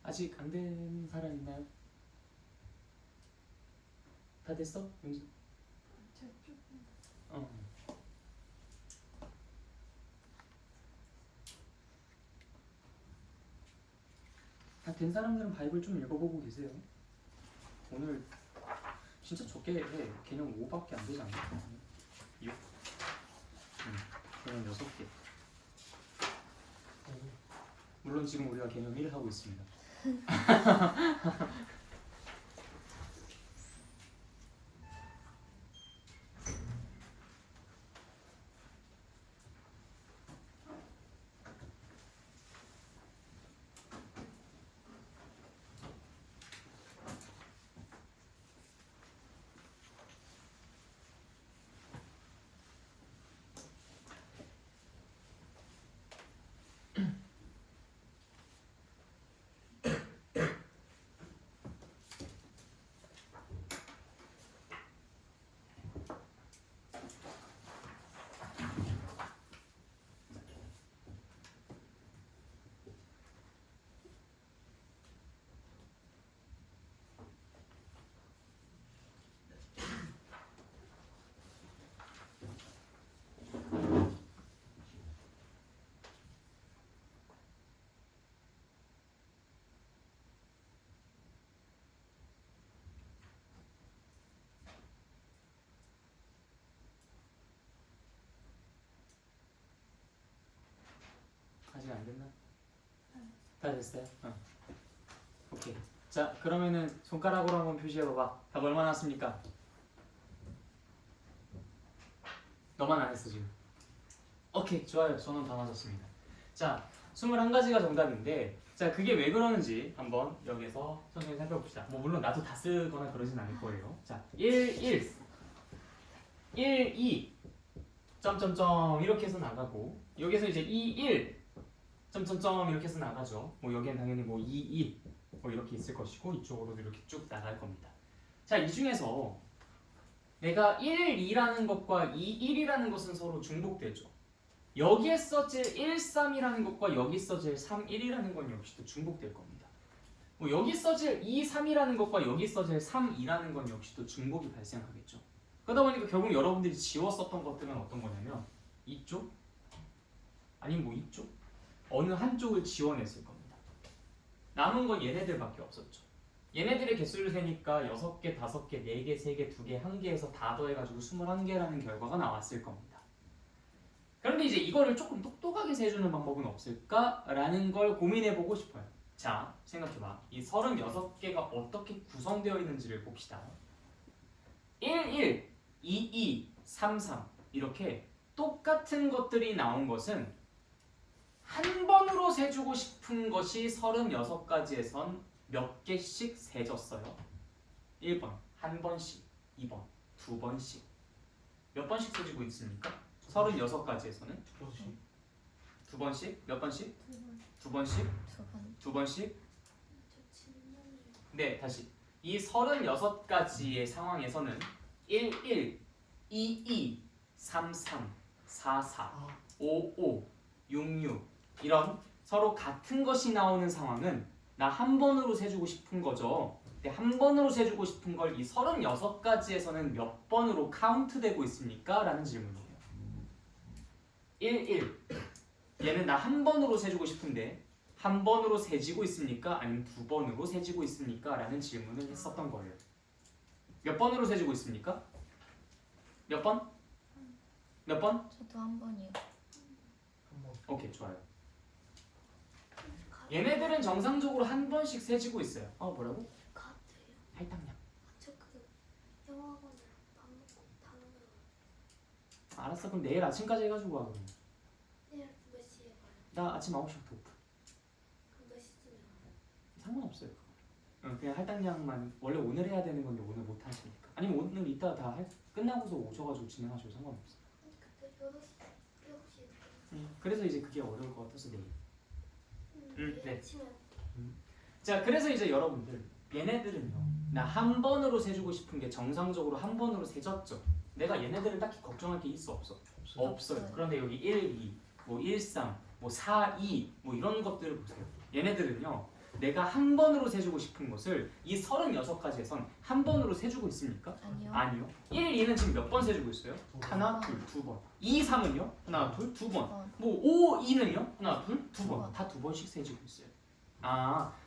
S2: 아직 안 된 사람 있나요? 다 됐어? 용진? 다 된 사람들은 바이블 좀 읽어보고 계세요. 오늘 진짜 적게 해. 개념 5밖에 안 되지 않나? 6? 개념 6개. 물론 지금 우리가 개념 1 하고 있습니다. 아직 안 됐나? 다 됐어요? 오케이. 자, 그러면은 손가락으로 한번 표시해봐봐. 답 얼마 나왔습니까? 너만 안 했어 지금. 오케이, 좋아요. 저는 다 맞았습니다. 자, 21가지가 정답인데, 자, 그게 왜 그러는지 한번 여기서 천천히 살펴봅시다. 뭐 물론 나도 다 쓰거나 그러진 않을 거예요. 자, 1, 2 점점점 이렇게 해서 나가고, 여기서 이제 2, 1 점점점 이렇게 해서 나가죠. 뭐 여기엔 당연히 뭐 2, 2 뭐 이렇게 있을 것이고, 이쪽으로도 이렇게 쭉 나갈 겁니다. 자, 이 중에서 내가 1, 2라는 것과 2, 1이라는 것은 서로 중복되죠. 여기에 써질 1, 3이라는 것과 여기 써질 3, 1이라는 건 역시도 중복될 겁니다. 뭐 여기 써질 2, 3이라는 것과 여기 써질 3, 2라는 건 역시도 중복이 발생하겠죠. 그러다 보니까 결국 여러분들이 지웠었던 것들은 어떤 거냐면 이쪽 아니면 뭐 이쪽 어느 한쪽을 지워냈을 겁니다. 남은 건 얘네들밖에 없었죠. 얘네들의 개수를 세니까 6개, 5개, 4개, 3개, 2개, 1개에서 다 더해가지고 21개라는 결과가 나왔을 겁니다. 그런데 이제 이거를 조금 똑똑하게 세주는 방법은 없을까라는 걸 고민해보고 싶어요. 자, 생각해봐. 이 36개가 어떻게 구성되어 있는지를 봅시다. 1, 1, 2, 2, 3, 3 이렇게 똑같은 것들이 나온 것은 한 번으로 세주고 싶은 것이 36가지에선 몇 개씩 세졌어요? 1번, 한 번씩, 2번, 두 번씩. 몇 번씩 세지고 있습니까? 36가지에서는 두 번씩? 몇 번씩? 두 번씩? 두 번씩? 네, 다시. 이 36가지의 상황에서는 11, 22, 33, 44, 55, 66 이런 서로 같은 것이 나오는 상황은 나 한 번으로 세주고 싶은 거죠. 근데 한 번으로 세주고 싶은 걸 이 36가지에서는 몇 번으로 카운트되고 있습니까? 라는 질문이에요. 11 얘는 나 한 번으로 세주고 싶은데 한 번으로 세지고 있습니까? 아니면 두 번으로 세지고 있습니까? 라는 질문을 했었던 거예요. 몇 번으로 세지고 있습니까? 몇 번? 몇 번?
S3: 저도 한 번이요.
S1: 한번
S2: 오케이, 좋아요. 얘네들은 정상적으로 한 번씩 세지고 있어요. 뭐라고?
S5: 같아요.
S2: 할당량.
S5: 저그 영어학원을 밥 먹고 다니는
S2: 알았어, 그럼 내일 아침까지 해가지고 와 그럼.
S5: 내일 몇 시에 가요?
S2: 나 아침 9시부터 오픈.
S5: 그럼 몇 시쯤에 와요?
S2: 상관없어요. 그냥 할당량만 원래 오늘 해야 되는 건데 오늘 못 하시니까. 아니면 오늘 이따 다 끝나고서 오셔가지고 진행하셔도 상관없어요.
S5: 아니 그때 6시에
S2: 그래서 이제 그게 어려울 것 같아서 내일.
S5: 내일
S2: 네.
S5: 아침에
S2: 자, 그래서 이제 여러분들 얘네들은요 나 한 번으로 세주고 싶은 게 정상적으로 한 번으로 세졌죠. 내가 얘네들을 딱히 걱정할 게 있어 없어? 없어요. 그런데 여기 1, 2, 뭐 1, 3, 뭐 4, 2, 뭐 이런 것들을 보세요. 얘네들은요 내가 한 번으로 세주고 싶은 것을 이 36가지에선 한 번으로 세주고 있습니까?
S3: 아니요.
S2: 아니요. 1, 2는 지금 몇 번 세주고 있어요? 하나, 둘, 두 번. 2, 3은요? 하나, 둘, 두 번.
S3: 번.
S2: 뭐 5, 2는요? 하나, 둘, 두
S3: 두
S2: 번.
S3: 번.
S2: 다 두 번씩 세지고 있어요.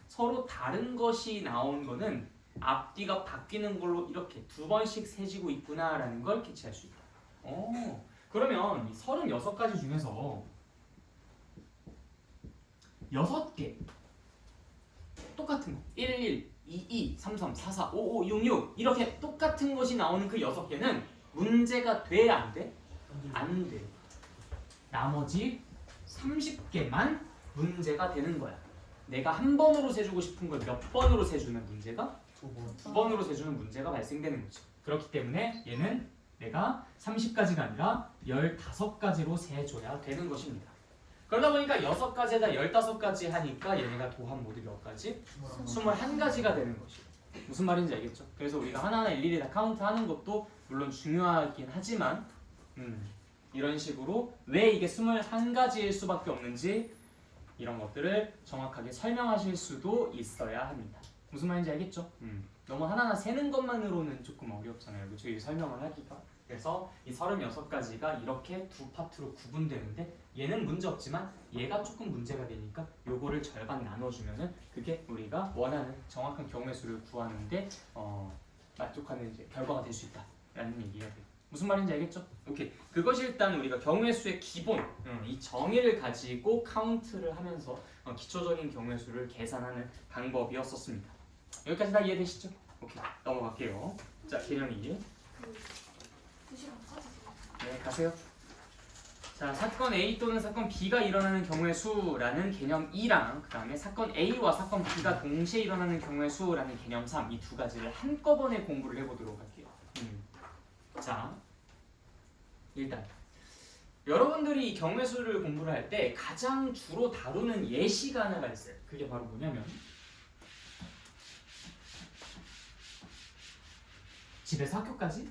S2: 서로 다른 것이 나온 거는 앞뒤가 바뀌는 걸로 이렇게 두 번씩 세지고 있구나라는 걸 캐치할 수 있다. 그러면 이 36가지 중에서 6개 똑같은 거 11, 22, 33, 44, 55, 66 이렇게 똑같은 것이 나오는 그 6개는 문제가 돼? 안 돼? 안 돼. 나머지 30개만 문제가 되는 거야. 내가 한 번으로 세주고 싶은 걸 몇 번으로 세주는 문제가 두 번으로 세주는 문제가 발생되는 거죠. 그렇기 때문에 얘는 내가 30가지가 아니라 15가지로 세줘야 되는 것입니다. 그러다 보니까 6가지에다 15가지 하니까 얘네가 도합 모두 몇 가지? 21가지가 되는 것이에요. 무슨 말인지 알겠죠? 그래서 우리가 하나하나 일일이 다 카운트하는 것도 물론 중요하긴 하지만 이런 식으로 왜 이게 21가지일 수밖에 없는지 이런 것들을 정확하게 설명하실 수도 있어야 합니다. 무슨 말인지 알겠죠? 너무 하나하나 세는 것만으로는 조금 어렵잖아요. 그렇죠? 이 설명을 하기가. 그래서 이 36가지가 이렇게 두 파트로 구분되는데 얘는 문제 없지만 얘가 조금 문제가 되니까 요거를 절반 나눠주면은 그게 우리가 원하는 정확한 경우의 수를 구하는데 만족하는 이제 결과가 될 수 있다라는 얘기가 돼요. 무슨 말인지 알겠죠? 오케이. 그것이 일단 우리가 경우의 수의 기본, 이 정의를 가지고 카운트를 하면서 기초적인 경우의 수를 계산하는 방법이었었습니다. 여기까지 다 이해되시죠? 오케이. 넘어갈게요. 자, 개념 2.
S5: 2시간까지
S2: 네, 가세요. 자, 사건 A 또는 사건 B가 일어나는 경우의 수라는 개념 2랑 그 다음에 사건 A와 사건 B가 동시에 일어나는 경우의 수라는 개념 3 이 두 가지를 한꺼번에 공부를 해보도록 할게요. 자, 일단 여러분들이 이 경우의 수를 공부를 할 때 가장 주로 다루는 예시가 하나가 있어요. 그게 바로 뭐냐면 집에서 학교까지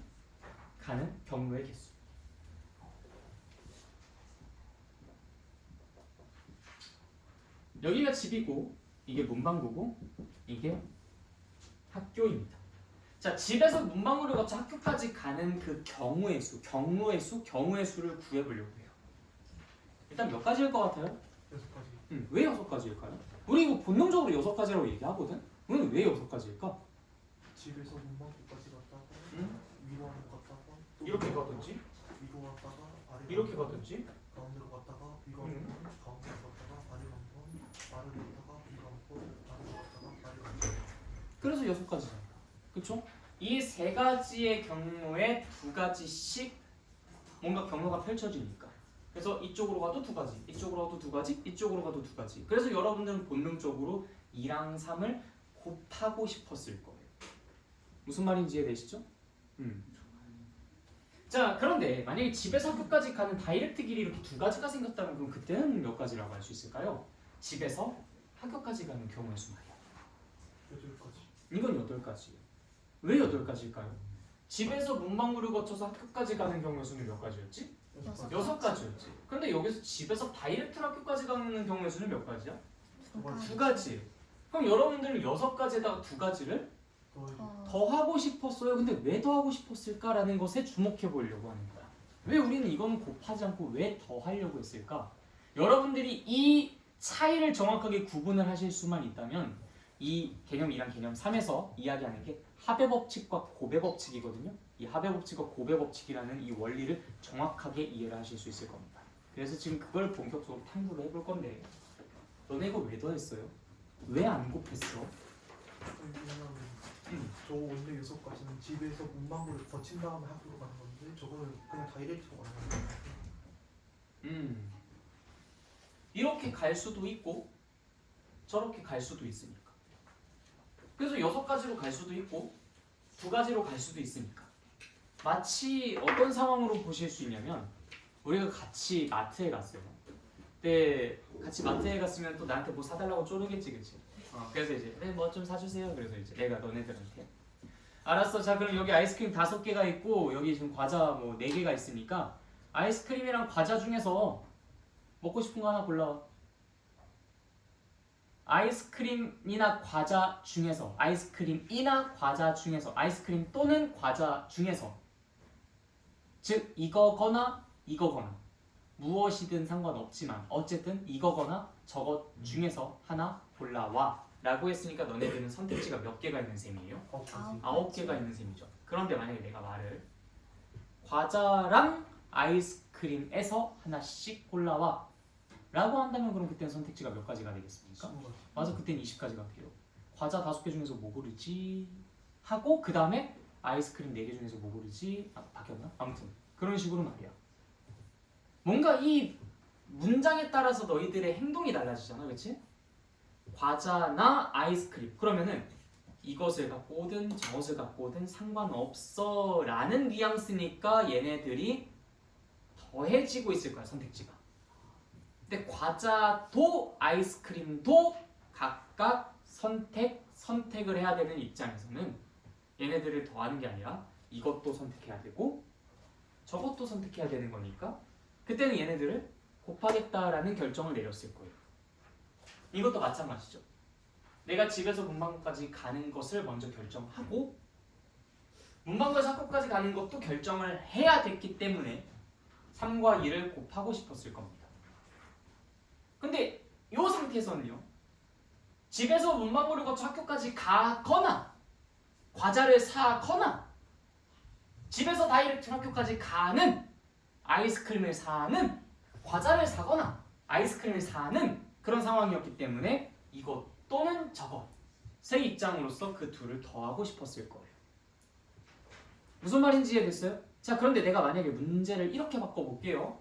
S2: 가는 경로의 개수. 여기가 집이고 이게 문방구고 이게 학교입니다. 자, 집에서 문방구를 거쳐 학교까지 가는 그 경우의 수, 경로의 수를 구해보려고 해요. 일단 몇 가지일 것 같아요?
S1: 6가지
S2: 왜 6가지일까요? 우리 이거 본능적으로 6가지라고 얘기하거든? 우리는 왜 6가지일까?
S1: 집에서 문방구까지 갔다가 위로 한번 갔다가 또
S2: 이렇게 가든지
S1: 위로 갔다가 아래로
S2: 이렇게
S1: 한번,
S2: 가든지
S1: 가운데로 갔다가 위로 한번 가운데로 갔다가 아래로 한번 아래로 갔다가 위로 한번 아래로 갔다가 아래로 한번
S2: 그래서 6가지잖아요. 그쵸? 이 세 가지의 경로에 두 가지씩 뭔가 경로가 펼쳐지니까 그래서 이쪽으로 가도 두 가지, 이쪽으로 가도 두 가지, 이쪽으로 가도 두 가지. 그래서 여러분들은 본능적으로 2랑 3을 곱하고 싶었을 거예요. 무슨 말인지 이해되시죠? 자, 그런데 만약에 집에서 학교까지 가는 다이렉트 길이 이렇게 두 가지가 생겼다면 그럼 그때는 몇 가지라고 할 수 있을까요? 집에서 학교까지 가는 경우의 수 말이야.
S1: 8가지
S2: 이건 8가지예요. 왜 8가지일까요? 집에서 문방구를 거쳐서 학교까지 가는 경우의 수는 몇 가지였지? 6가지였지. 근데 여기서 집에서 다이렉트로 학교까지 가는 경우의 수는 몇 가지야? 2가지. 그럼 여러분들은 6가지에다가 2가지를 더 하고 싶었어요. 근데 왜 더 하고 싶었을까라는 것에 주목해 보려고 하는 거야. 왜 우리는 이거는 곱하지 않고 왜 더 하려고 했을까? 여러분들이 이 차이를 정확하게 구분을 하실 수만 있다면 이 개념 2랑 개념 3에서 이야기하는 게 합의 법칙과 고배 법칙이거든요. 이 합의 법칙과 고배 법칙이라는 이 원리를 정확하게 이해를 하실 수 있을 겁니다. 그래서 지금 그걸 본격적으로 탐구를 해볼 건데 너네 이거 왜 더했어요? 왜 안 곱했어?
S1: 저 원래 6가지는 집에서 문방구를 거친 다음에 학교로 가는 건데 저거는 그냥 다이렉트로 가는 거예요.
S2: 이렇게 갈 수도 있고 저렇게 갈 수도 있으니까. 그래서 6가지로 갈 수도 있고 2가지로 갈 수도 있으니까. 마치 어떤 상황으로 보실 수 있냐면 우리가 같이 마트에 갔어요. 근데 같이 마트에 갔으면 또 나한테 뭐 사달라고 쪼르겠지, 그치? 그래서 이제 뭐 좀 사주세요. 그래서 이제 내가 너네들한테 알았어. 자 그럼 여기 아이스크림 5개가 있고 여기 지금 과자 뭐 4개가 있으니까 아이스크림이랑 과자 중에서 먹고 싶은 거 하나 골라와. 아이스크림이나 과자 중에서 아이스크림이나 과자 중에서 아이스크림 또는 과자 중에서 즉 이거거나 이거거나 무엇이든 상관없지만 어쨌든 이거거나 저것 중에서 하나 골라와 라고 했으니까 너네들은 선택지가 몇 개가 있는 셈이에요? 9개가 있는 셈이죠. 그런데 만약에 내가 말을 과자랑 아이스크림에서 하나씩 골라와 라고 한다면 그럼 그때는 선택지가 몇 가지가 되겠습니까? 맞아, 그때는 20가지가 돼요. 과자 5개 중에서 뭐 고르지? 하고 그 다음에 아이스크림 4개 중에서 뭐 고르지? 바뀌었나? 아무튼 그런 식으로 말이야. 뭔가 이 문장에 따라서 너희들의 행동이 달라지잖아, 그치? 과자나 아이스크림 그러면은 이것을 갖고 오든 저것을 갖고 오든 상관없어 라는 뉘앙스니까 얘네들이 더해지고 있을 거야, 선택지가. 근데 과자도 아이스크림도 각각 선택을 해야 되는 입장에서는 얘네들을 더하는 게 아니라 이것도 선택해야 되고 저것도 선택해야 되는 거니까 그때는 얘네들을 곱하겠다라는 결정을 내렸을 거예요. 이것도 마찬가지죠. 내가 집에서 문방구까지 가는 것을 먼저 결정하고 문방구에서 학교까지 가는 것도 결정을 해야 됐기 때문에 3과 2를 곱하고 싶었을 겁니다. 근데 이 상태에서는요. 집에서 문방구를 거쳐 학교까지 가거나 과자를 사거나 집에서 다이렉트 학교까지 가는 아이스크림을 사는 과자를 사거나 아이스크림을 사는 그런 상황이었기 때문에 이것 또는 저것의 입장으로서 그 둘을 더하고 싶었을 거예요. 무슨 말인지 이해됐어요? 자, 그런데 내가 만약에 문제를 이렇게 바꿔볼게요.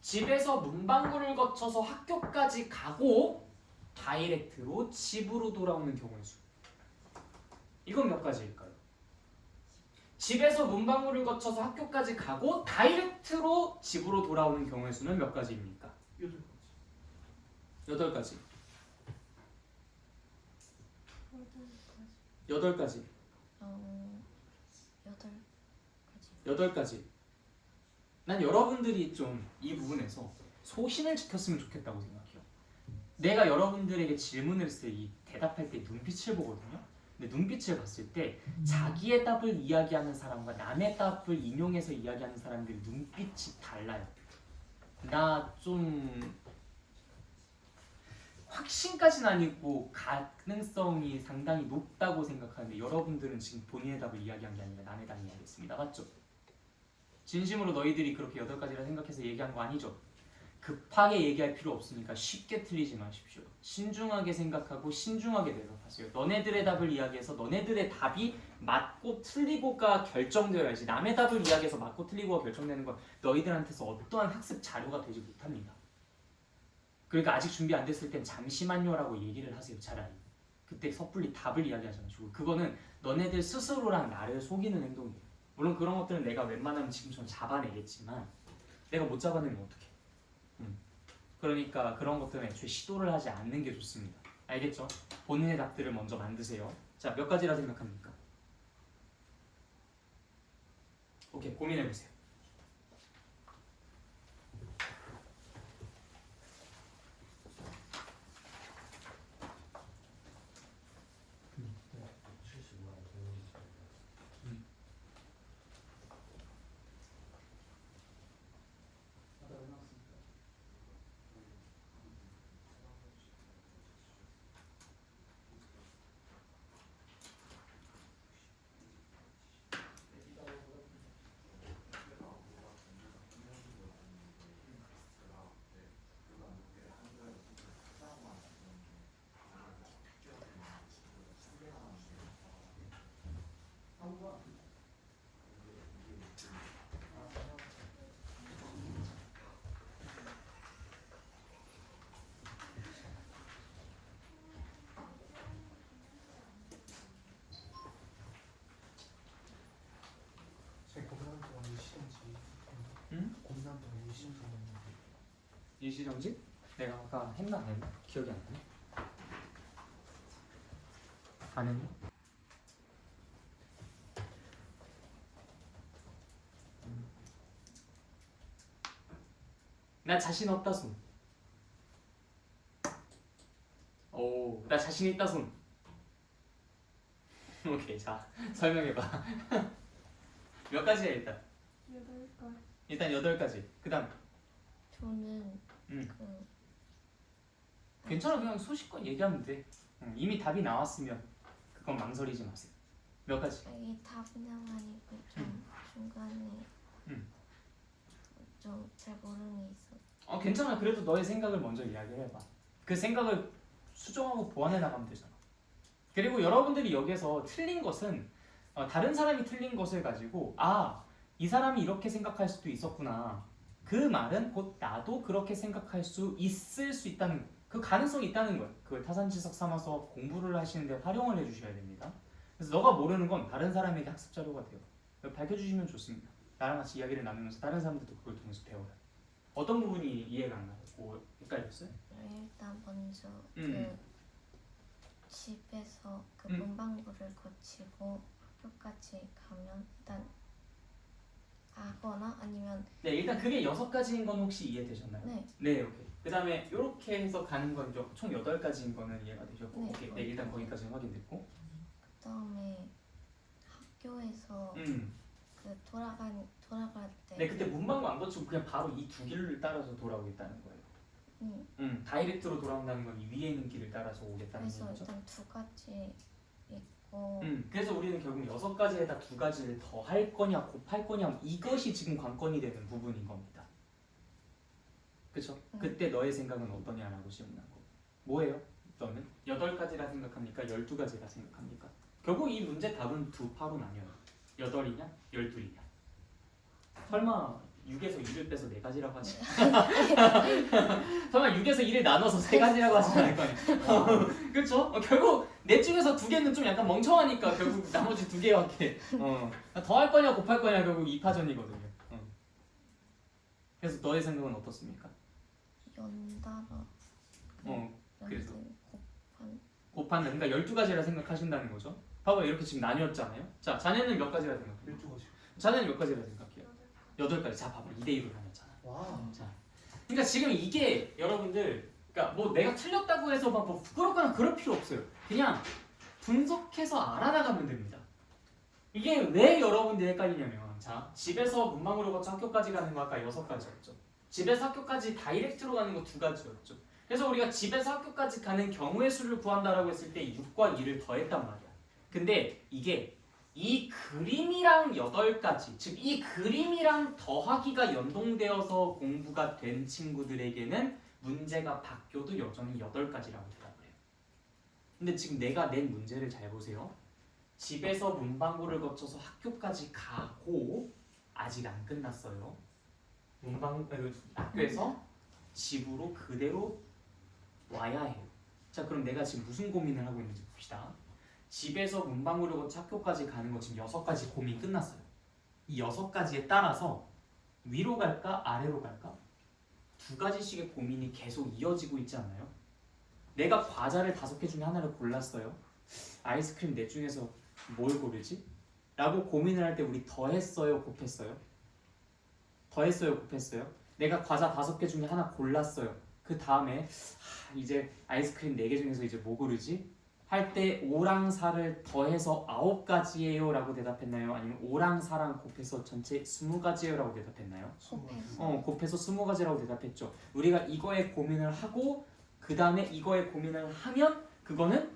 S2: 집에서 문방구를 거쳐서 학교까지 가고 다이렉트로 집으로 돌아오는 경우의 수. 이건 몇 가지일까요? 집에서 문방구를 거쳐서 학교까지 가고 다이렉트로 집으로 돌아오는 경우의 수는 몇 가지입니까? 8가지. 8가지. 8가지. 난 여러분들이 좀 이 부분에서 소신을 지켰으면 좋겠다고 생각해요. 내가 여러분들에게 질문을 했을 때 이 대답할 때 눈빛을 보거든요. 근데 눈빛을 봤을 때 자기의 답을 이야기하는 사람과 남의 답을 인용해서 이야기하는 사람들이 눈빛이 달라요. 나 좀 확신까지는 아니고 가능성이 상당히 높다고 생각하는데 여러분들은 지금 본인의 답을 이야기한 게 아니라 남의 답을 이야기했습니다. 맞죠? 진심으로 너희들이 그렇게 8가지라 생각해서 얘기한 거 아니죠? 급하게 얘기할 필요 없으니까 쉽게 틀리지 마십시오. 신중하게 생각하고 신중하게 대답하세요. 너네들의 답을 이야기해서 너네들의 답이 맞고 틀리고가 결정되어야지 남의 답을 이야기해서 맞고 틀리고가 결정되는 건 너희들한테서 어떠한 학습 자료가 되지 못합니다. 그러니까 아직 준비 안 됐을 땐 잠시만요라고 얘기를 하세요. 차라리. 그때 섣불리 답을 이야기하지 마시고 그거는 너네들 스스로랑 나를 속이는 행동이에요. 물론 그런 것들은 내가 웬만하면 지금처럼 잡아내겠지만 내가 못 잡아내면 어떡해. 그러니까 그런 것들은 애초에 시도를 하지 않는 게 좋습니다. 알겠죠? 본인의 답들을 먼저 만드세요. 자, 몇 가지라 생각합니까? 오케이, 고민해 보세요.
S4: 실수만 동물이죠.
S1: 제가 고민하는 동안 일시정지.
S2: 응?
S1: 고민하는 동안 일시정지 했는데.
S2: 일시정지? 내가 아까 했나 안 했나? 기억이 안 나네. 안 했나? 나 자신 없다 손. 오, 나 자신 있다 손. 오케이, 자 설명해봐. 몇 가지야 일단?
S3: 8걸.
S2: 일단 8가지. 그다음
S3: 저는
S2: 음. 괜찮아, 그냥 소식껏 얘기하면 돼. 이미 답이 나왔으면 그건 망설이지 마세요. 몇 가지?
S3: 이게 답이랑 아니고 좀 중간에 좀 잘 모르는 게 있어.
S2: 괜찮아. 그래도 너의 생각을 먼저 이야기를 해봐. 그 생각을 수정하고 보완해 나가면 되잖아. 그리고 여러분들이 여기서 틀린 것은 다른 사람이 틀린 것을 가지고 이 사람이 이렇게 생각할 수도 있었구나. 그 말은 곧 나도 그렇게 생각할 수 있을 수 있다는 그 가능성이 있다는 거예요. 그걸 타산지석 삼아서 공부를 하시는데 활용을 해주셔야 됩니다. 그래서 너가 모르는 건 다른 사람에게 학습 자료가 돼요. 밝혀주시면 좋습니다. 나랑 같이 이야기를 나누면서 다른 사람들도 그걸 통해서 배워요. 어떤 부분이 이해가 안 가고 헷갈렸어요?
S3: 일단 먼저
S2: 음.
S3: 그 집에서 그
S2: 음.
S3: 문방구를 거치고 학교까지 가면 일단 가거나 아니면
S2: 네, 일단 그게 6가지인 건 혹시 이해되셨나요?
S3: 네.
S2: 네, 오케이. 그 다음에 이렇게 해서 가는 건 총 8가지인 거는 이해가 되셨고,
S3: 네,
S2: 오케이. 네, 일단 거기까지는 확인됐고.
S3: 그다음에 학교에서 그 돌아갈 때
S2: 네, 그때 문방구 안 거치고 그냥 바로 이 2길을 따라서 돌아오겠다는 거예요. 다이렉트로 돌아온다는 건 이 위에 있는 길을 따라서 오겠다는
S3: 그래서
S2: 거죠.
S3: 일단 2가지 있고
S2: 그래서 우리는 결국 6가지에다 2가지를 더 할 거냐 곱할 거냐 이것이 지금 관건이 되는 부분인 겁니다. 그쵸? 그때 너의 생각은 어떠냐라고 질문한 거. 뭐예요? 너는? 8가지라 생각합니까? 12가지라 생각합니까? 결국 이 문제 답은 2파로 나뉘어요. 8이냐? 12이냐? 설마 6에서 2를 빼서 4가지라고 하지? 설마 6에서 2를 나눠서 3가지라고 하지 않을 거 아니야? 그쵸? 결국 넷 중에서 2개는 좀 약간 멍청하니까 결국 나머지 2개밖에 더 할 거냐 곱할 거냐 결국 2파전이거든요. 그래서 너의 생각은 어떻습니까?
S3: 연달아
S2: 그래서
S3: 곱한
S2: 곱한다. 그러니까 12가지라 생각하신다는 거죠. 봐봐, 이렇게 지금 나뉘었잖아요. 자, 자네는 몇 가지라 생각해요?
S1: 12가지.
S2: 자네는 몇 가지라 생각해요? 8가지. 자, 봐봐, 2대2로 나눴잖아.
S1: 와.
S2: 자, 그러니까 지금 이게 여러분들, 그러니까 뭐 내가 틀렸다고 해서 막 뭐 부끄럽거나 그럴 필요 없어요. 그냥 분석해서 알아나가면 됩니다. 이게 왜 여러분들이 헷갈리냐면, 자, 집에서 문방구를 거쳐 학교까지 가는 거 아까 6가지였죠. 집에서 학교까지 다이렉트로 가는 거 2가지였죠. 그래서 우리가 집에서 학교까지 가는 경우의 수를 구한다라고 했을 때 6과 2를 더했단 말이야. 근데 이게 이 그림이랑 8가지, 즉 이 그림이랑 더하기가 연동되어서 공부가 된 친구들에게는 문제가 바뀌어도 여전히 8가지라고 대답을 해요. 근데 지금 내가 낸 문제를 잘 보세요. 집에서 문방구를 거쳐서 학교까지 가고 아직 안 끝났어요. 학교에서 집으로 그대로 와야 해요. 자, 그럼 내가 지금 무슨 고민을 하고 있는지 봅시다. 집에서 문방구를 거쳐 학교까지 가는 거 지금 6가지 고민 끝났어요. 이 6가지에 따라서 위로 갈까 아래로 갈까? 2가지씩의 고민이 계속 이어지고 있지 않나요? 내가 과자를 5개 중에 하나를 골랐어요. 아이스크림 넷 중에서 뭘 고르지? 라고 고민을 할 때 우리 더했어요, 곱했어요? 더했어요, 곱했어요? 내가 과자 5개 중에 하나 골랐어요. 그 다음에 이제 아이스크림 4개 중에서 이제 뭐 고르지? 할 때 5랑 4를 더해서 9가지예요 라고 대답했나요? 아니면 5랑 4랑 곱해서 전체 20가지예요 라고 대답했나요?
S3: 곱해서.
S2: 곱해서 20가지라고 대답했죠. 우리가 이거에 고민을 하고 그 다음에 이거에 고민을 하면 그거는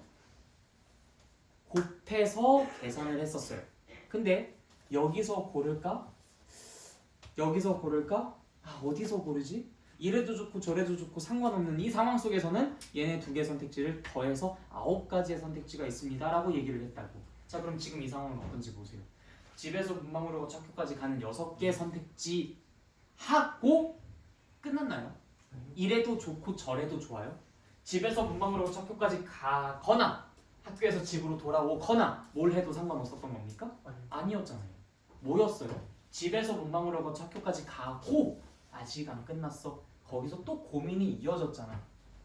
S2: 곱해서 계산을 했었어요. 근데 여기서 고를까? 여기서 고를까? 어디서 고르지? 이래도 좋고 저래도 좋고 상관없는 이 상황 속에서는 얘네 2개 선택지를 더해서 9가지의 선택지가 있습니다 라고 얘기를 했다고. 자, 그럼 지금 이 상황은 어떤지 보세요. 집에서 문방구로 거쳐 학교까지 가는 6개 선택지 하고 끝났나요? 이래도 좋고 저래도 좋아요? 집에서 문방구로 거쳐 학교까지 가거나 학교에서 집으로 돌아오거나 뭘 해도 상관없었던 겁니까? 아니었잖아요. 뭐였어요? 집에서 문방구로 거쳐 학교까지 가고 아직 안 끝났어. 거기서 또 고민이 이어졌잖아.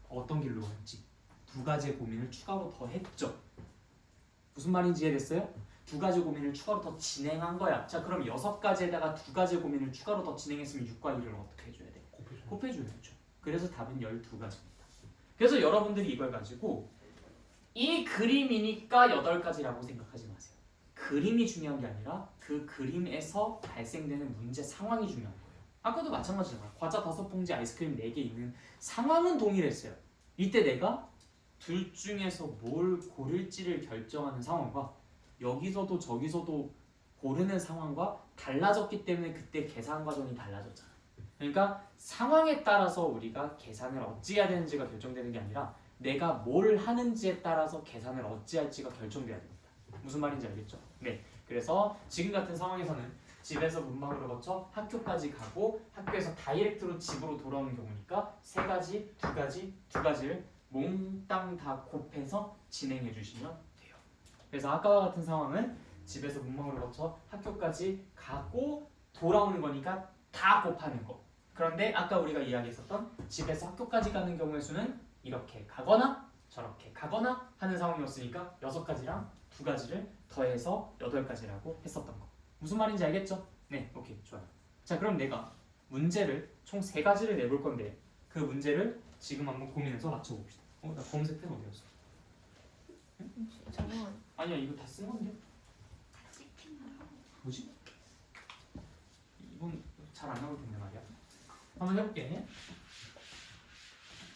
S2: 어떤 길로 갈지 2가지의 고민을 추가로 더 했죠. 무슨 말인지 이해됐어요? 2가지 고민을 추가로 더 진행한 거야. 자, 그럼 6가지에다가 2가지 고민을 추가로 더 진행했으면 6과 1을 어떻게 해줘야 돼? 곱해줘야죠. 그래서 답은 12가지입니다. 그래서 여러분들이 이걸 가지고 이 그림이니까 8가지라고 생각하지 마세요. 그림이 중요한 게 아니라 그 그림에서 발생되는 문제 상황이 중요한 거예요. 아까도 마찬가지잖아. 과자 5봉지 아이스크림 4개 있는 상황은 동일했어요. 이때 내가 둘 중에서 뭘 고를지를 결정하는 상황과 여기서도 저기서도 고르는 상황과 달라졌기 때문에 그때 계산 과정이 달라졌잖아. 그러니까 상황에 따라서 우리가 계산을 어찌해야 되는지가 결정되는 게 아니라 내가 뭘 하는지에 따라서 계산을 어찌할지가 결정돼야 됩니다. 무슨 말인지 알겠죠? 네. 그래서 지금 같은 상황에서는 집에서 문방구를 거쳐 학교까지 가고 학교에서 다이렉트로 집으로 돌아오는 경우니까 3가지, 2가지, 2가지를 몽땅 다 곱해서 진행해 주시면 돼요. 그래서 아까와 같은 상황은 집에서 문방구를 거쳐 학교까지 가고 돌아오는 거니까 다 곱하는 거. 그런데 아까 우리가 이야기했었던 집에서 학교까지 가는 경우의 수는 이렇게 가거나 저렇게 가거나 하는 상황이었으니까 6가지랑 2가지를 더해서 8가지라고 했었던 거. 무슨 말인지 알겠죠? 네, 오케이, 좋아요. 자, 그럼 내가 문제를 총 3가지를 내볼 건데 그 문제를 지금 한번 고민해서 맞춰봅시다. 나 검색 펜 어디 갔어?
S3: 저건
S2: 아니야, 이거 다 쓴 건데? 뭐지? 이건 잘 안 나올 텐데 말이야. 한번 해볼게.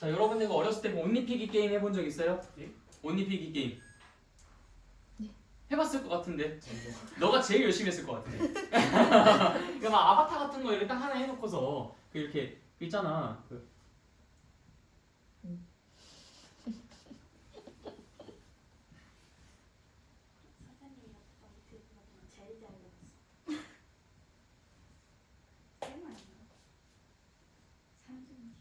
S2: 자, 여러분들 어렸을 때 옷 입히기 게임 해본 적 있어요?
S1: 예?
S2: 옷 입히기 게임.
S3: 네.
S2: 해봤을 것 같은데. 너가 제일 열심히 했을 것 같은데. 그러니까 막 아바타 같은 거 이렇게 딱 하나 해놓고서 그 이렇게 있잖아.
S5: 사장님이 아까 밑에 보면 제일 잘 그렸어. 쌤 아니야? 삼순이.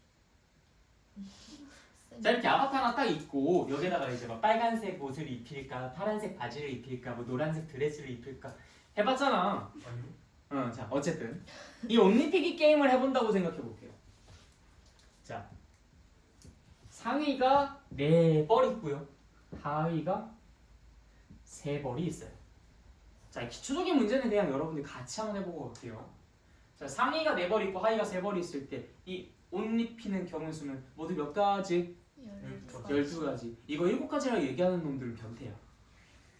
S2: 자, 이렇게 아바타 하나 딱 입고 여기다가 이제 막 빨간색 옷을 입힐까, 파란색 바지를 입힐까, 뭐 노란색 드레스를 입힐까 해봤잖아.
S1: 아니요.
S2: 자, 어쨌든 이 옷 입히기 게임을 해본다고 생각해 볼게요. 자, 상의가 4벌 있고요. 하의가 3벌이 있어요. 자, 기초적인 문제는 그냥 여러분들 같이 한번 해보고 어때요? 자, 상의가 4벌 있고 하의가 3벌이 있을 때 이 옷 입히는 경우 수는 모두 몇 가지? 12가지. 이거 7가지라고 얘기하는 놈들은 변태야.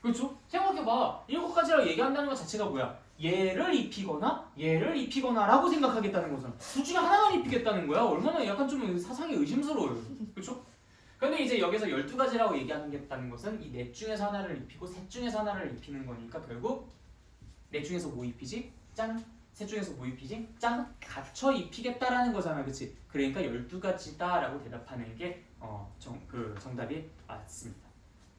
S2: 그렇죠? 생각해봐. 7가지라고 얘기한다는 것 자체가 뭐야? 얘를 입히거나 얘를 입히거나라고 생각하겠다는 거잖아. 둘 중에 하나만 입히겠다는 거야. 얼마나 약간 좀 사상이 의심스러워요. 그렇죠? 근데 이제 여기서 12가지라고 얘기하겠다는 것은 이 넷 중에서 하나를 입히고 셋 중에서 하나를 입히는 거니까 결국 넷 중에서 뭐 입히지? 짠! 셋 중에서 뭐 입히지? 짠! 갖춰 입히겠다라는 거잖아. 그치? 그러니까 12가지다 라고 대답하는 게 정답이 맞습니다.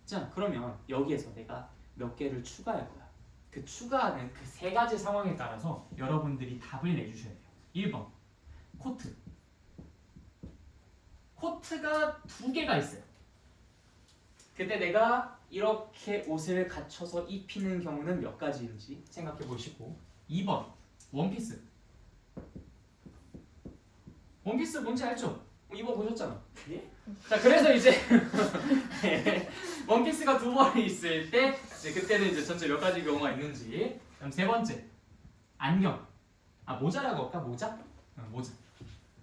S2: 자, 그러면 여기에서 내가 몇 개를 추가할 거야. 그 추가하는 그 3가지 상황에 따라서 여러분들이 답을 내주셔야 돼요. 1번 코트. 코트가 2개가 있어요. 그때 내가 이렇게 옷을 갖춰서 입히는 경우는 몇 가지인지 생각해 보시고 2번 원피스. 원피스 뭔지 알죠? 입어보셨잖아. 예? 자 그래서 이제 원피스가 두 벌이 있을 때 이제 그때는 이제 전체 몇 가지 경우가 있는지. 그럼 세 번째 안경. 아 모자라고 할까? 모자?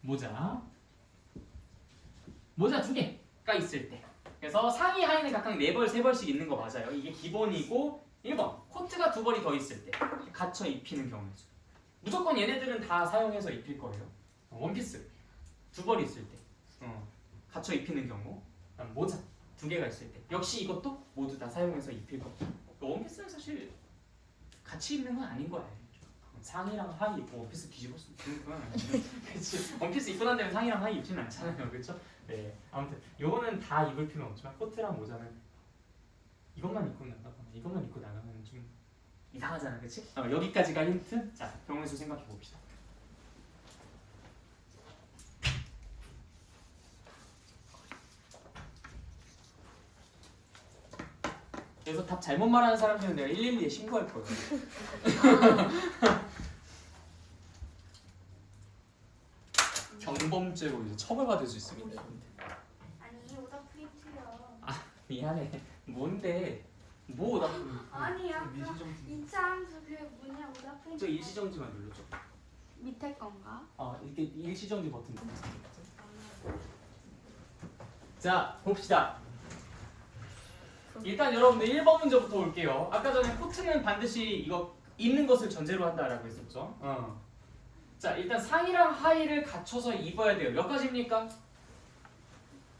S2: 모자 두 개가 있을 때. 그래서 상의 하의는 각각 4벌 3벌씩 있는 거 맞아요. 이게 기본이고 1번 코트가 두 벌이 더 있을 때 갖춰 입히는 경우죠. 무조건 얘네들은 다 사용해서 입힐 거예요. 원피스 두 벌이 있을 때 갖춰 입히는 경우. 그다음 모자 두 개가 있을 때 역시 이것도 모두 다 사용해서 입힐 거고. 원피스는 사실 같이 입는 건 아닌 거야. 상의랑 하의 입고 원피스 뒤집었어. 그렇지. 원피스 입고 난 다음에 상의랑 하의 입지는 않잖아요, 그렇죠? 네. 아무튼 요거는 다 입을 필요는 없지만 코트랑 모자는 이것만 입고 나가거나 이것만 입고 나가면 좀 이상하잖아, 그렇지? 여기까지가 힌트. 자, 경우의 수 생각해 봅시다. 그래서 답 잘못 말하는 사람들은 내가 112에 신고할 거예요. 경범죄로 이제 처벌받을 수 있습니다.
S5: 아니 오다 프린트요.
S2: 미안해. 뭔데? 뭐 오다 프린트?
S5: 아니 아까
S1: 미시정지.
S5: 2차 함수 그 뭐냐 오다 프린트.
S2: 저 일시정지만 눌러줘.
S5: 밑에 건가?
S2: 이렇게 일시정지 버튼 눌러줘. 자, 봅시다. 일단 여러분들 1번 문제부터 올게요. 아까 전에 코트는 반드시 이거 입는 것을 전제로 한다라고 했었죠. 자, 일단 상의랑 하의를 갖춰서 입어야 돼요. 몇 가지입니까?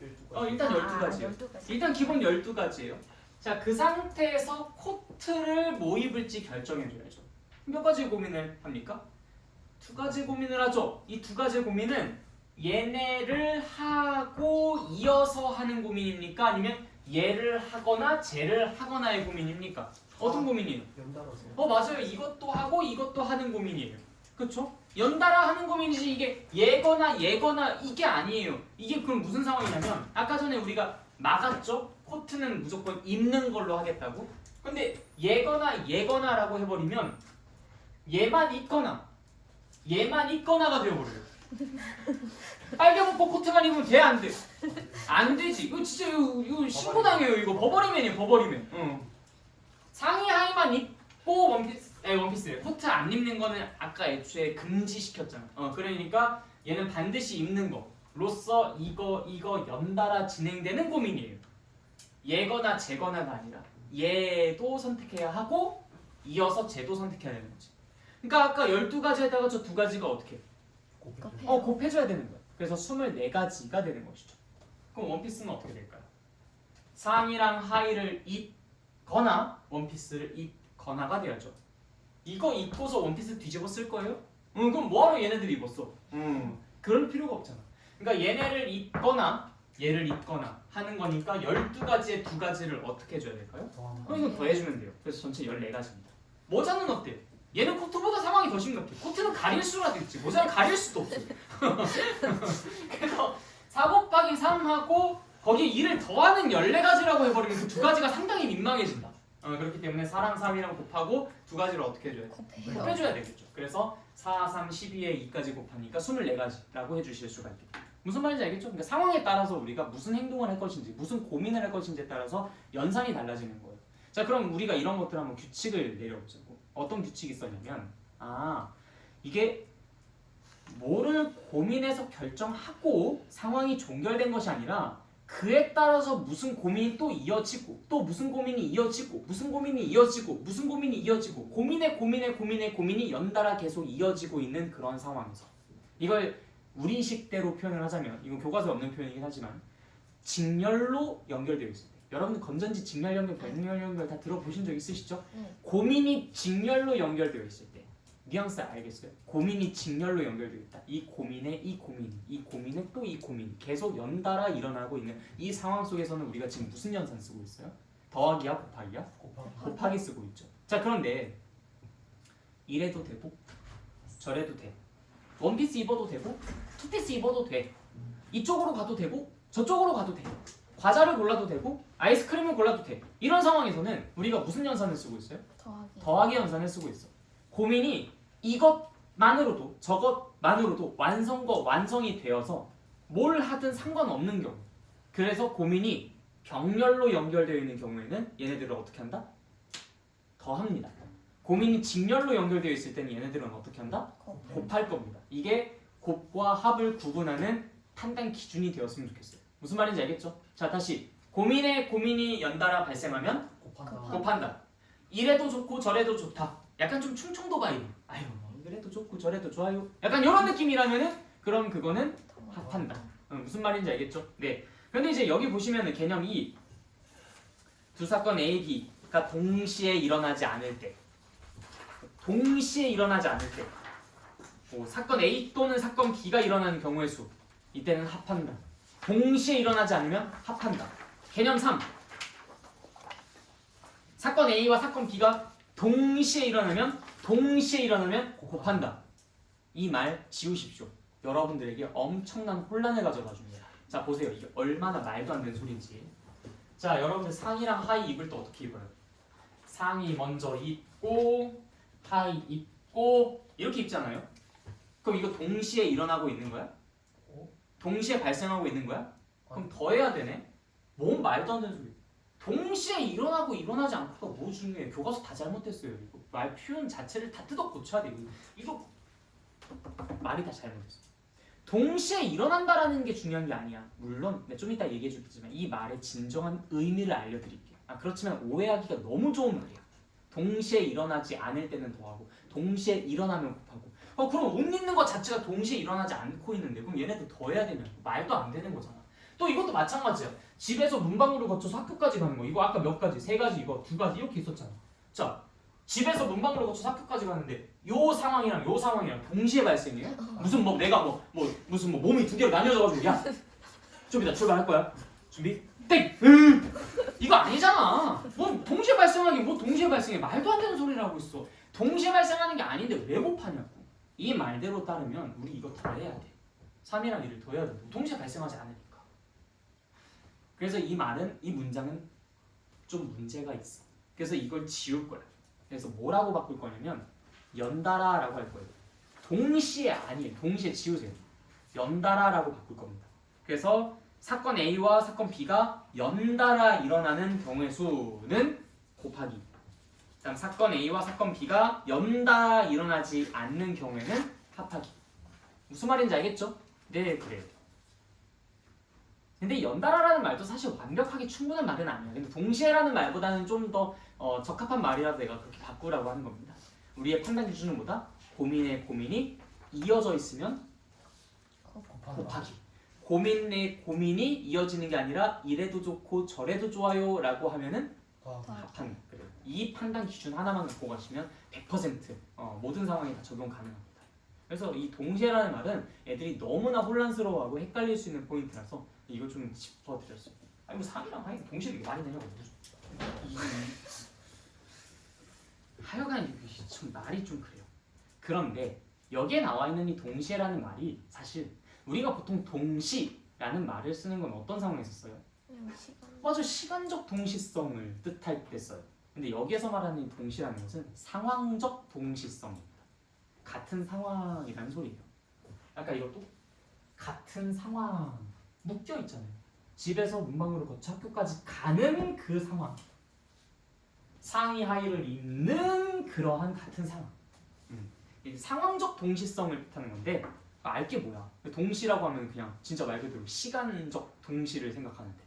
S1: 12가지.
S2: 일단 12가지예요.
S3: 12가지.
S2: 일단 기본 12가지예요. 자, 그 상태에서 코트를 뭐 입을지 결정해줘야죠. 몇 가지 고민을 합니까? 두 가지 고민을 하죠. 이 두 가지 고민은 얘네를 하고 이어서 하는 고민입니까? 아니면 얘를 하거나 쟤를 하거나의 고민입니까? 어떤 고민이에요?
S1: 연달아서.
S2: 맞아요. 이것도 하고 이것도 하는 고민이에요. 그렇죠? 연달아 하는 고민이지 이게 얘거나 이게 아니에요. 이게 그럼 무슨 상황이냐면 아까 전에 우리가 막았죠? 코트는 무조건 입는 걸로 하겠다고. 근데 얘거나라고 해버리면 얘만 있거나가 되어버려요. 빨개 벗고 코트만 입으면 돼? 안 돼? 안 되지. 이거 진짜 이거 신고당해요. 이거 버버리맨이에요. 버버리맨. 상의 하의만 입고 원피스 코트 안 입는 거는 아까 애초에 금지시켰잖아. 그러니까 얘는 반드시 입는 거로서 이거 연달아 진행되는 고민이에요. 얘거나 쟤거나가 아니라 얘도 선택해야 하고 이어서 쟤도 선택해야 되는 거지. 그러니까 아까 12가지에다가 저 두 가지가 어떻게? 곱해줘야 되는 거야. 그래서 24가지가 되는 것이죠. 그럼 원피스는 어떻게 될까요? 상의랑 하의를 입거나 원피스를 입거나가 돼야죠. 이거 입고서 원피스 뒤집어 쓸 거예요? 그럼 뭐하러 얘네들 입었어? 그럴 필요가 없잖아. 그러니까 얘네를 입거나 얘를 입거나 하는 거니까 12가지에 두 가지를 어떻게 해줘야 될까요? 이건 더해주면 돼요. 그래서 전체 14가지입니다. 모자는 어때요? 얘는 코트보다 상황이 더 심각해. 코트는 가릴 수라도 있지. 모자는 가릴 수도 없어. 그래서 4 곱하기 3하고 거기에 2를 더하는 14가지라고 해버리면 그 두 가지가 상당히 민망해진다. 그렇기 때문에 4랑 3이랑 곱하고 두 가지를 어떻게 해줘야 돼? 곱해줘야 되겠죠. 그래서 4, 3, 12에 2까지 곱하니까 24가지라고 해주실 수가 있겠죠. 무슨 말인지 알겠죠? 그러니까 상황에 따라서 우리가 무슨 행동을 할 것인지 무슨 고민을 할 것인지에 따라서 연산이 달라지는 거예요. 자, 그럼 우리가 이런 것들 한번 규칙을 내려보자고. 어떤 규칙이 있었냐면 이게 뭐를 고민해서 결정하고 상황이 종결된 것이 아니라 그에 따라서 무슨 고민이 또 이어지고 또 무슨 고민이 이어지고 무슨 고민이 이어지고 무슨 고민이 이어지고 고민이 연달아 계속 이어지고 있는 그런 상황에서 이걸 우리식대로 표현을 하자면 이건 교과서에 없는 표현이긴 하지만 직렬로 연결되어 있습니다. 여러분 건전지 직렬 연결, 변렬 연결 다 들어보신 적 있으시죠? 고민이 직렬로 연결되어 있을 때 뉘앙스 알겠어요? 고민이 직렬로 연결되어 있다. 이 고민에 또 이 고민이 계속 연달아 일어나고 있는 이 상황 속에서는 우리가 지금 무슨 연산 쓰고 있어요? 더하기야 곱하기야? 곱하기 쓰고 있죠. 자, 그런데 이래도 되고 저래도 돼. 원피스 입어도 되고 투피스 입어도 돼. 이쪽으로 가도 되고 저쪽으로 가도 돼. 과자를 골라도 되고 아이스크림을 골라도 돼. 이런 상황에서는 우리가 무슨 연산을 쓰고 있어요? 더하기 연산을 쓰고 있어. 고민이 이것만으로도 저것만으로도 완성이 되어서 뭘 하든 상관없는 경우. 그래서 고민이 병렬로 연결되어 있는 경우에는 얘네들을 어떻게 한다? 더합니다. 고민이 직렬로 연결되어 있을 때는 얘네들은 어떻게 한다? 곱할 겁니다. 이게 곱과 합을 구분하는 판단 기준이 되었으면 좋겠어요. 무슨 말인지 알겠죠? 자, 다시 고민에 고민이 연달아 발생하면
S4: 곱한다.
S2: 곱한다. 이래도 좋고 저래도 좋다. 약간 좀 충청도 바이브. 아유, 이래도 좋고 저래도 좋아요. 약간 이런 느낌이라면은 그럼 그거는 합한다. 무슨 말인지 알겠죠? 네. 근데 이제 여기 보시면은 개념이 두 사건 A, B가 동시에 일어나지 않을 때, 동시에 일어나지 않을 때, 뭐 사건 A 또는 사건 B가 일어나는 경우의 수, 이때는 합한다. 동시에 일어나지 않으면 합한다. 개념 3. 사건 A와 사건 B가 동시에 일어나면 곱한다. 이 말 지우십시오. 여러분들에게 엄청난 혼란을 가져다 줍니다. 자, 보세요. 이게 얼마나 말도 안 되는 소리인지. 자, 여러분들 상의랑 하의 입을 때 어떻게 입어요? 상의 먼저 입고 하의 입고 이렇게 입잖아요. 그럼 이거 동시에 일어나고 있는 거야? 동시에 발생하고 있는 거야? 그럼 더 해야 되네? 뭔 말도 안 되는 소리. 동시에 일어나고 일어나지 않고가 뭐 중요해. 교과서 다 잘못됐어요. 이거 말 표현 자체를 다 뜯어 고쳐야 돼. 이거 말이 다 잘못됐어. 동시에 일어난다라는 게 중요한 게 아니야. 물론 좀 이따 얘기해 주겠지만 이 말의 진정한 의미를 알려드릴게요. 그렇지만 오해하기가 너무 좋은 말이야. 동시에 일어나지 않을 때는 더하고 동시에 일어나면 곱하고. 그럼 옷 입는 것 자체가 동시에 일어나지 않고 있는데 그럼 얘네들 더해야 되면 말도 안 되는 거잖아. 또 이것도 마찬가지야. 집에서 문방구를 거쳐서 학교까지 가는 거. 이거 아까 몇 가지? 3가지, 이거 2가지 이렇게 있었잖아. 자, 집에서 문방구를 거쳐서 학교까지 가는데 요 상황이랑 요 상황이랑 동시에 발생해요? 무슨 뭐 내가 무슨 몸이 두 개로 나뉘어져가지고 야 좀 이따 출발할 거야. 준비 땡. 이거 아니잖아. 뭐 동시에 발생하기 뭐 동시에 발생해. 말도 안 되는 소리를 하고 있어. 동시에 발생하는 게 아닌데 왜 곱하냐고. 이 말대로 따르면 우리 이거 더해야 돼. 3이랑 1을 더해야 돼. 동시에 발생하지 않으니까. 그래서 이 말은, 이 문장은 좀 문제가 있어. 그래서 이걸 지울 거야. 그래서 뭐라고 바꿀 거냐면 연달아라고 할 거예요. 동시에 아니에요. 동시에 지우세요. 연달아라고 바꿀 겁니다. 그래서 사건 A와 사건 B가 연달아 일어나는 경우의 수는 곱하기. 그다음 사건 A와 사건 B가 연달아 일어나지 않는 경우에는 합하기. 무슨 말인지 알겠죠? 네, 그래요. 근데 연달아라는 말도 사실 완벽하게 충분한 말은 아니에요. 근데 동시에라는 말보다는 좀 더 적합한 말이라서 내가 그렇게 바꾸라고 하는 겁니다. 우리의 판단 기준은 뭐다? 고민의 고민이 이어져 있으면 곱하기. 고민 내 고민이 이어지는 게 아니라 이래도 좋고 저래도 좋아요 라고 하면은 합하는. 그래요. 이 판단 기준 하나만 갖고 가시면 100% 모든 상황에 다 적용 가능합니다. 그래서 이 동시에라는 말은 애들이 너무나 혼란스러워하고 헷갈릴 수 있는 포인트라서 이걸 좀 짚어드렸어요. 아니 뭐 3이랑 하여간 동시에 이게 말이 되냐고. 하여간 이게 좀 말이 좀 그래요. 그런데 여기에 나와 있는 이 동시에라는 말이 사실 우리가 보통 동시라는 말을 쓰는 건 어떤 상황에서 써요? 맞아, 시간적 동시성을 뜻할 때 써요. 근데 여기에서 말하는 이 동시라는 것은 상황적 동시성입니다. 같은 상황이라는 소리예요. 아까 이것도 같은 상황 묶여 있잖아요. 집에서 문방구를 거쳐 학교까지 가는 그 상황. 상의 하의를 입는 그러한 같은 상황. 이 상황적 동시성을 뜻하는 건데 알게 뭐야? 동시라고 하면 그냥 진짜 말 그대로 시간적 동시를 생각하는데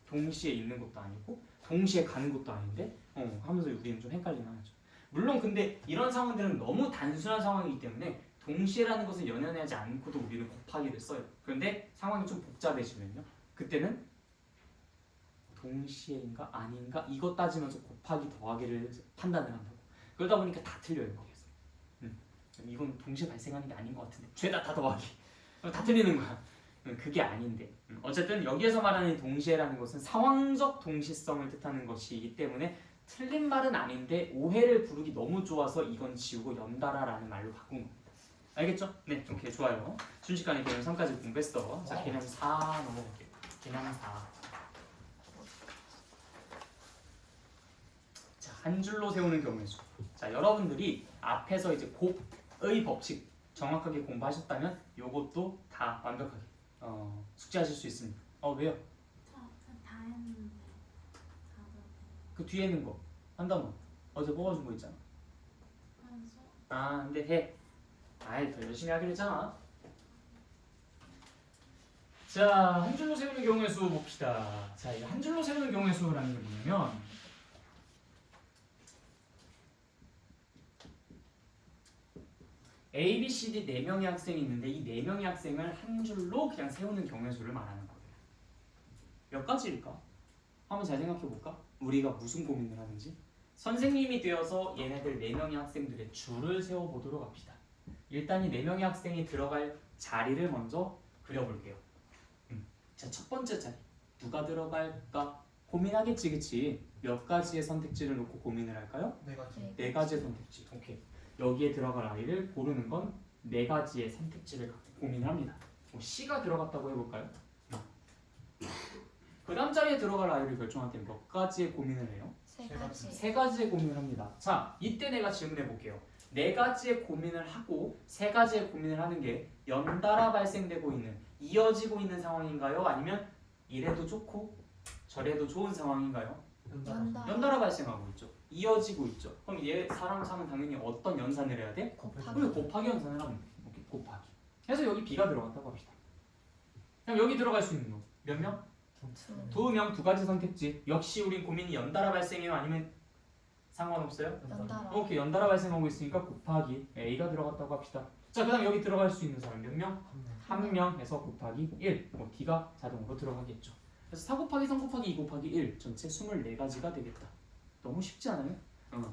S2: 동시에 있는 것도 아니고 동시에 가는 것도 아닌데 하면서 우리는 좀 헷갈리긴 하죠. 물론 근데 이런 상황들은 너무 단순한 상황이기 때문에 동시에라는 것을 연연하지 않고도 우리는 곱하기를 써요. 그런데 상황이 좀 복잡해지면요. 그때는 동시에인가 아닌가 이거 따지면서 곱하기 더하기를 판단을 한다고. 그러다 보니까 다 틀려요 거기서. 이건 동시에 발생하는 게 아닌 것 같은데 죄다 다 더하기. 다 틀리는 거야. 그게 아닌데 어쨌든 여기에서 말하는 동시에라는 것은 상황적 동시성을 뜻하는 것이기 때문에 틀린 말은 아닌데 오해를 부르기 너무 좋아서 이건 지우고 연달아라는 말로 바꾼 겁니다. 알겠죠? 네, 오케이, 좋아요. 순식간에 개념 3까지 공부했어. 자, 개념 4 넘어갈게요. 개념 4. 자, 한 줄로 세우는 경우의 수. 자, 여러분들이 앞에서 이제 곱의 법칙 정확하게 공부하셨다면 요것도 다 완벽하게 숙제하실 수 있습니다. 왜요?
S5: 저다 했는데 다들
S2: 그 뒤에 있는 거 한다면 어제 뽑아준 거 있잖아.
S5: 그래서
S2: 근데 해. 더 열심히 하기로 했잖아. 자, 한 줄로 세우는 경우의 수 봅시다. 자, 이 한 줄로 세우는 경우의 수라는 게 뭐냐면 A, B, C, D 4명의 학생이 있는데 이 4명의 학생을 한 줄로 그냥 세우는 경우의 수를 말하는 거예요. 몇 가지일까? 한번 잘 생각해 볼까? 우리가 무슨 고민을 하는지. 선생님이 되어서 얘네들 4명의 학생들의 줄을 세워보도록 합시다. 일단 이 4명의 학생이 들어갈 자리를 먼저 그려볼게요. 자, 첫 번째 자리 누가 들어갈까? 고민하겠지, 그치? 몇 가지의 선택지를 놓고 고민을 할까요?
S1: 네 가지.
S2: 4가지의 선택지. 오케이. 여기에 들어갈 아이를 고르는 건 4가지의 선택지를 갖고 고민을 합니다. C가 들어갔다고 해볼까요? 그 다음 자리에 들어갈 아이를 결정할 때 몇 가지의 고민을 해요?
S3: 3가지.
S2: 3가지의 고민을 합니다. 자, 이때 내가 질문해 볼게요. 4가지의 고민을 하고 3가지의 고민을 하는 게 연달아 발생되고 있는, 이어지고 있는 상황인가요? 아니면 이래도 좋고 저래도 좋은 상황인가요? 연달아 발생하고 있죠. 이어지고 있죠. 그럼 얘 사람 사면 당연히 어떤 연산을 해야 돼?
S3: 곱하기.
S2: 곱하기 연산을 하면 돼. 오케이, 곱하기. 그래서 여기 B가 들어갔다고 합시다. 그럼 여기 들어갈 수 있는 거 몇 명? 2명, 2가지 선택지. 역시 우린 고민이 연달아 발생해요? 아니면 상관없어요?
S3: 연달아.
S2: 오케이, 연달아 발생하고 있으니까 곱하기 A가 들어갔다고 합시다. 자, 그 다음 여기 들어갈 수 있는 사람 몇 명? 1명 해서 곱하기 1. D가 자동으로 들어가겠죠. 그래서 4 곱하기 3 곱하기 2 곱하기 1 전체 24가지가 되겠다. 너무 쉽지 않아요?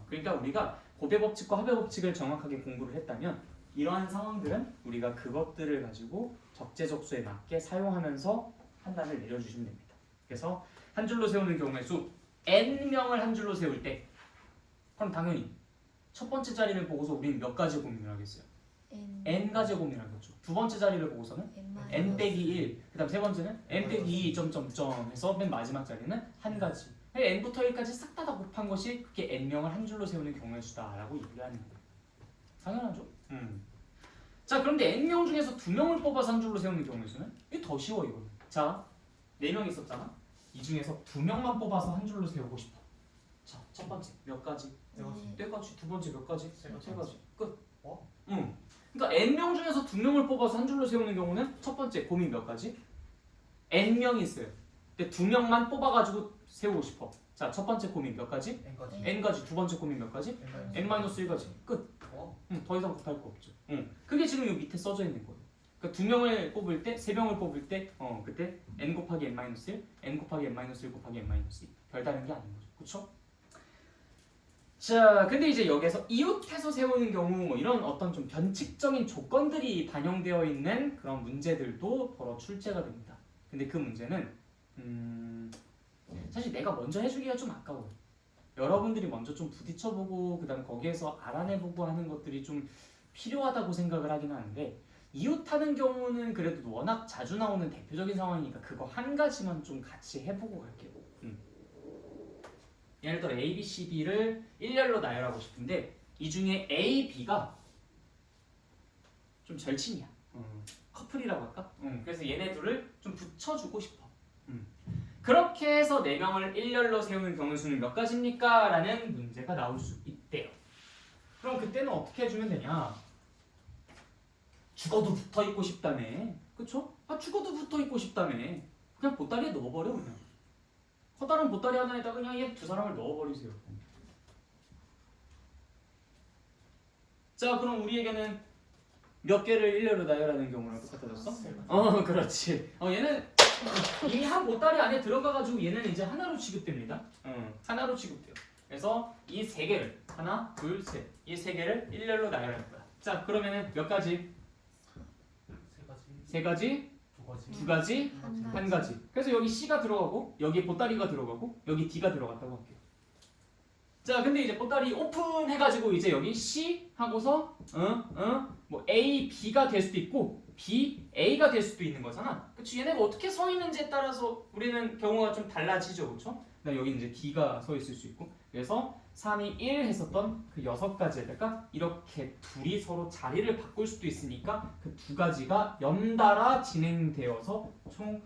S2: 그러니까 우리가 곱의 법칙과 합의 법칙을 정확하게 공부를 했다면 이러한 상황들은 우리가 그것들을 가지고 적재적소에 맞게 사용하면서 판단을 내려주시면 됩니다. 그래서 한 줄로 세우는 경우의 수 n명을 한 줄로 세울 때 그럼 당연히 첫 번째 자리를 보고서 우리는 몇 가지 고민을 하겠어요? n가지 고민을 하겠죠. 두 번째 자리를 보고서는 n 빼기 1, 그 다음 세 번째는 n 빼기 2 점점점 해서 맨 마지막 자리는 한 가지. n부터 1까지 싹 다 곱한 것이 그게 n명을 한 줄로 세우는 경우의 수다라고 얘기하는 거예요. 당연하죠. 자, 그런데 n명 중에서 2명을 뽑아서 한 줄로 세우는 경우의 수는 이게 더 쉬워 이거는. 자, 4명 있었잖아. 이 중에서 2명만 뽑아서 한 줄로 세우고 싶어. 자, 첫 번째 몇 가지? 4가지. 두 번째 몇 가지? 3가지. 끝. 그러니까 n명 중에서 2명을 뽑아서 한 줄로 세우는 경우는 첫 번째 고민 몇 가지? n명이 있어요. 근데 2명만 뽑아가지고 세우고 싶어. 자, 첫 번째 고민 몇 가지?
S1: n가지.
S2: n가지. 두 번째 고민 몇 가지? n-1가지. 끝. 더 이상 곱할 거 없죠. 그게 지금 이 밑에 써져 있는 거예요. 그러니까 2명을 뽑을 때, 3명을 뽑을 때, 그때 n 곱하기 n-1, n 곱하기 n-1 곱하기 n-2 별다른 게 아닌 거죠. 그렇죠? 자, 근데 이제 여기서 이웃해서 세우는 경우 이런 어떤 좀 변칙적인 조건들이 반영되어 있는 그런 문제들도 더러 출제가 됩니다. 근데 그 문제는 사실 내가 먼저 해주기가 좀 아까워요. 여러분들이 먼저 좀 부딪혀보고 그 다음 거기에서 알아내보고 하는 것들이 좀 필요하다고 생각을 하긴 하는데 이웃하는 경우는 그래도 워낙 자주 나오는 대표적인 상황이니까 그거 한 가지만 좀 같이 해보고 갈게요. 예를 들어 A, B, C, D를 일렬로 나열하고 싶은데 이 중에 A, B가 좀 절친이야. 커플이라고 할까? 그래서 얘네 둘을 좀 붙여주고 싶어. 그렇게 해서 4명을 일렬로 세우는 경우 수는 몇 가지입니까? 라는 문제가 나올 수 있대요. 그럼 그때는 어떻게 해주면 되냐? 죽어도 붙어있고 싶다며. 그쵸? 죽어도 붙어있고 싶다며. 그냥 보따리에 넣어버려 그냥. 커다란 보따리 하나에다 그냥 얘 2사람을 넣어버리세요. 자, 그럼 우리에게는 몇 개를 일렬로 나열하는 경우랑 똑같아졌어? 그렇지. 얘는 이미 한 보따리 안에 들어가가지고 얘는 이제 하나로 취급됩니다. 하나로 취급돼요. 그래서 이 3개를 하나, 둘, 셋. 이 3개를 일렬로 나열할 거야. 자, 그러면은 몇 가지? 3가지, 2가지, 1가지. 그래서 여기 C가 들어가고 여기 보따리가 들어가고 여기 D가 들어갔다고 할게요. 자, 근데 이제 보따리 오픈해가지고 이제 여기 C 하고서 뭐 A, B가 될 수도 있고 B, A가 될 수도 있는 거잖아. 그치? 얘네가 어떻게 서 있는지에 따라서 우리는 경우가 좀 달라지죠, 그렇죠? 여기 이제 D가 서 있을 수 있고. 그래서 3이 1 했었던 그 6가지에다가 이렇게 둘이 서로 자리를 바꿀 수도 있으니까 그 두 가지가 연달아 진행되어서 총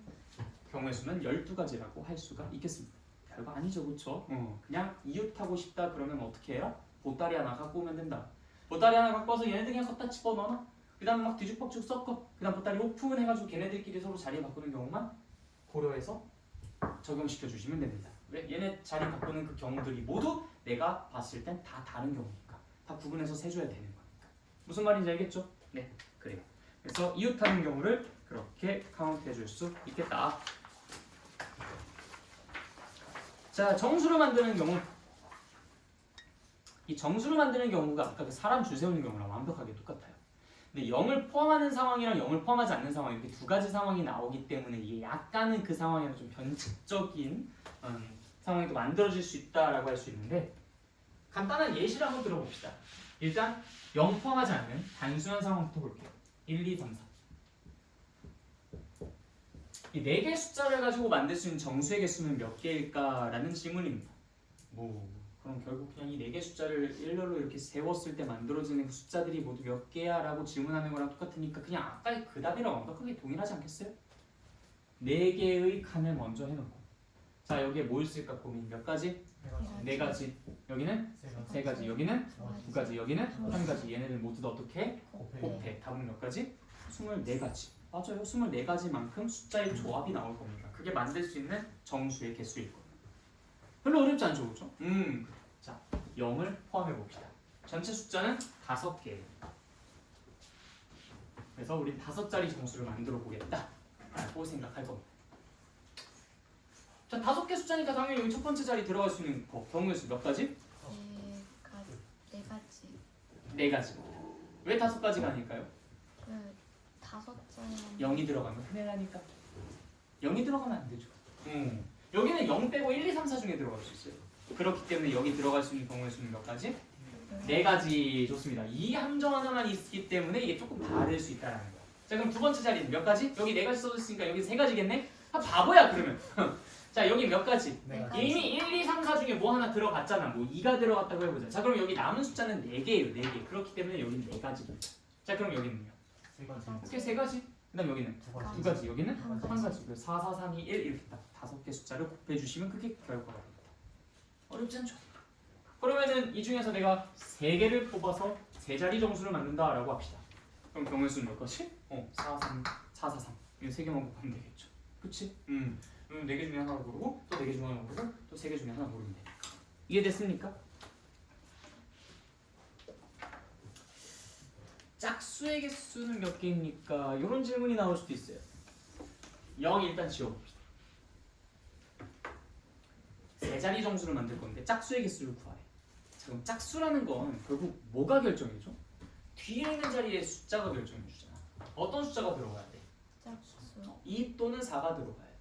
S2: 경우의 수는 12가지라고 할 수가 있겠습니다. 별거 아니죠, 그렇죠? 그냥 이웃하고 싶다 그러면 어떻게 해요? 보따리 하나 갖고 오면 된다. 보따리 하나 갖고 와서 얘네들 그냥 갖다 집어넣어. 그 다음 막 뒤죽박죽 섞어. 그 다음 보따리 오픈해가지고 걔네들끼리 서로 자리 바꾸는 경우만 고려해서 적용시켜 주시면 됩니다. 왜? 얘네 자리 바꾸는 그 경우들이 모두 내가 봤을 땐 다 다른 경우니까 다 구분해서 세줘야 되는 거니까. 무슨 말인지 알겠죠? 네, 그래요. 그래서 이웃하는 경우를 그렇게 카운트해 줄 수 있겠다. 자, 정수를 만드는 경우. 이 정수를 만드는 경우가 아까 그 사람 줄 세우는 경우랑 완벽하게 똑같아요. 근데 0을 포함하는 상황이랑 0을 포함하지 않는 상황 이렇게 두 가지 상황이 나오기 때문에 이게 약간은 그 상황에는 좀 변칙적인 상황이 또 만들어질 수 있다라고 할 수 있는데 간단한 예시를 한번 들어봅시다. 일단 0 포함하지 않는 단순한 상황부터 볼게요. 1, 2, 3, 4. 이 4개의 숫자를 가지고 만들 수 있는 정수의 개수는 몇 개일까라는 질문입니다. 그럼 결국 그냥 이 4개의 숫자를 일렬로 이렇게 세웠을 때 만들어지는 그 숫자들이 모두 몇 개야? 라고 질문하는 거랑 똑같으니까 그냥 아까의 그 답이랑 완벽하게 동일하지 않겠어요? 4개의 칸을 먼저 해놓고 자 여기에 뭘 쓸까 고민 몇 가지? 4가지. 여기는 3가지. 여기는 2가지. 여기는 1가지. 얘네들 모두 다 어떻게 해? 곱해. 답은 몇 가지? 24가지. 맞아요. 24가지만큼 숫자의 조합이 나올 겁니다. 그게 만들 수 있는 정수의 개수일 겁니다. 별로 어렵지 않죠, 그렇죠? 자, 0을 포함해 봅시다. 전체 숫자는 5개예요. 그래서 우린 5자리 정수를 만들어 보겠다라고 생각할 겁니다. 자, 5개 숫자니까 당연히 여기 첫 번째 자리 들어갈 수 있는 경우의 수 몇 가지?
S3: 네 가지.
S2: 4가지. 왜 5가지가 아닐까요?
S3: 그 5점.
S2: 0이 들어가면 큰일 나니까. 0이 들어가면 안 되죠. 여기는 0 빼고 1, 2, 3, 4 중에 들어갈 수 있어요. 그렇기 때문에 여기 들어갈 수 있는 경우의 수는 몇 가지? 4가지. 좋습니다. 이 함정 하나만 있기 때문에 이게 조금 다를 수 있다는 거야. 자, 그럼 두 번째 자리는 몇 가지? 여기 4가지 써졌으니까 여기 3가지겠네? 바보야 그러면. 자, 여기 몇 가지? 이미 1, 2, 3, 4 중에 뭐 하나 들어갔잖아. 뭐 2가 들어갔다고 해보자. 자, 그럼 여기 남은 숫자는 4개예요. 4개. 그렇기 때문에 여기는 4가지입니다. 자, 그럼 여기는요? 이렇게 3가지. 그 다음 여기는 2가지. 여기는 1가지. 4, 4, 3, 2, 1 이렇게 딱 5개 숫자를 곱해주시면 그게 결과가 됩니다. 어렵지 않죠? 그러면은 이 중에서 내가 3개를 뽑아서 3자리 정수를 만든다라고 합시다. 그럼 경우의 수는 몇 가지? 4, 3, 4, 4, 3. 이 3개만 곱하면 되겠죠. 그치? 4개 중에 하나 고르고 또 4개 중에 하나 고르고 또 3개 중에 하나 고르면 되니까. 이해됐습니까? 짝수의 개수는 몇 개입니까? 이런 질문이 나올 수도 있어요. 0 일단 지워봅시다. 3자리 정수를 만들 건데 짝수의 개수를 구하래. 자, 그럼 짝수라는 건 결국 뭐가 결정이죠? 뒤에 있는 자리의 숫자가 결정해 주잖아. 어떤 숫자가 들어가야 돼?
S3: 짝수.
S2: 2 또는 4가 들어가야 돼.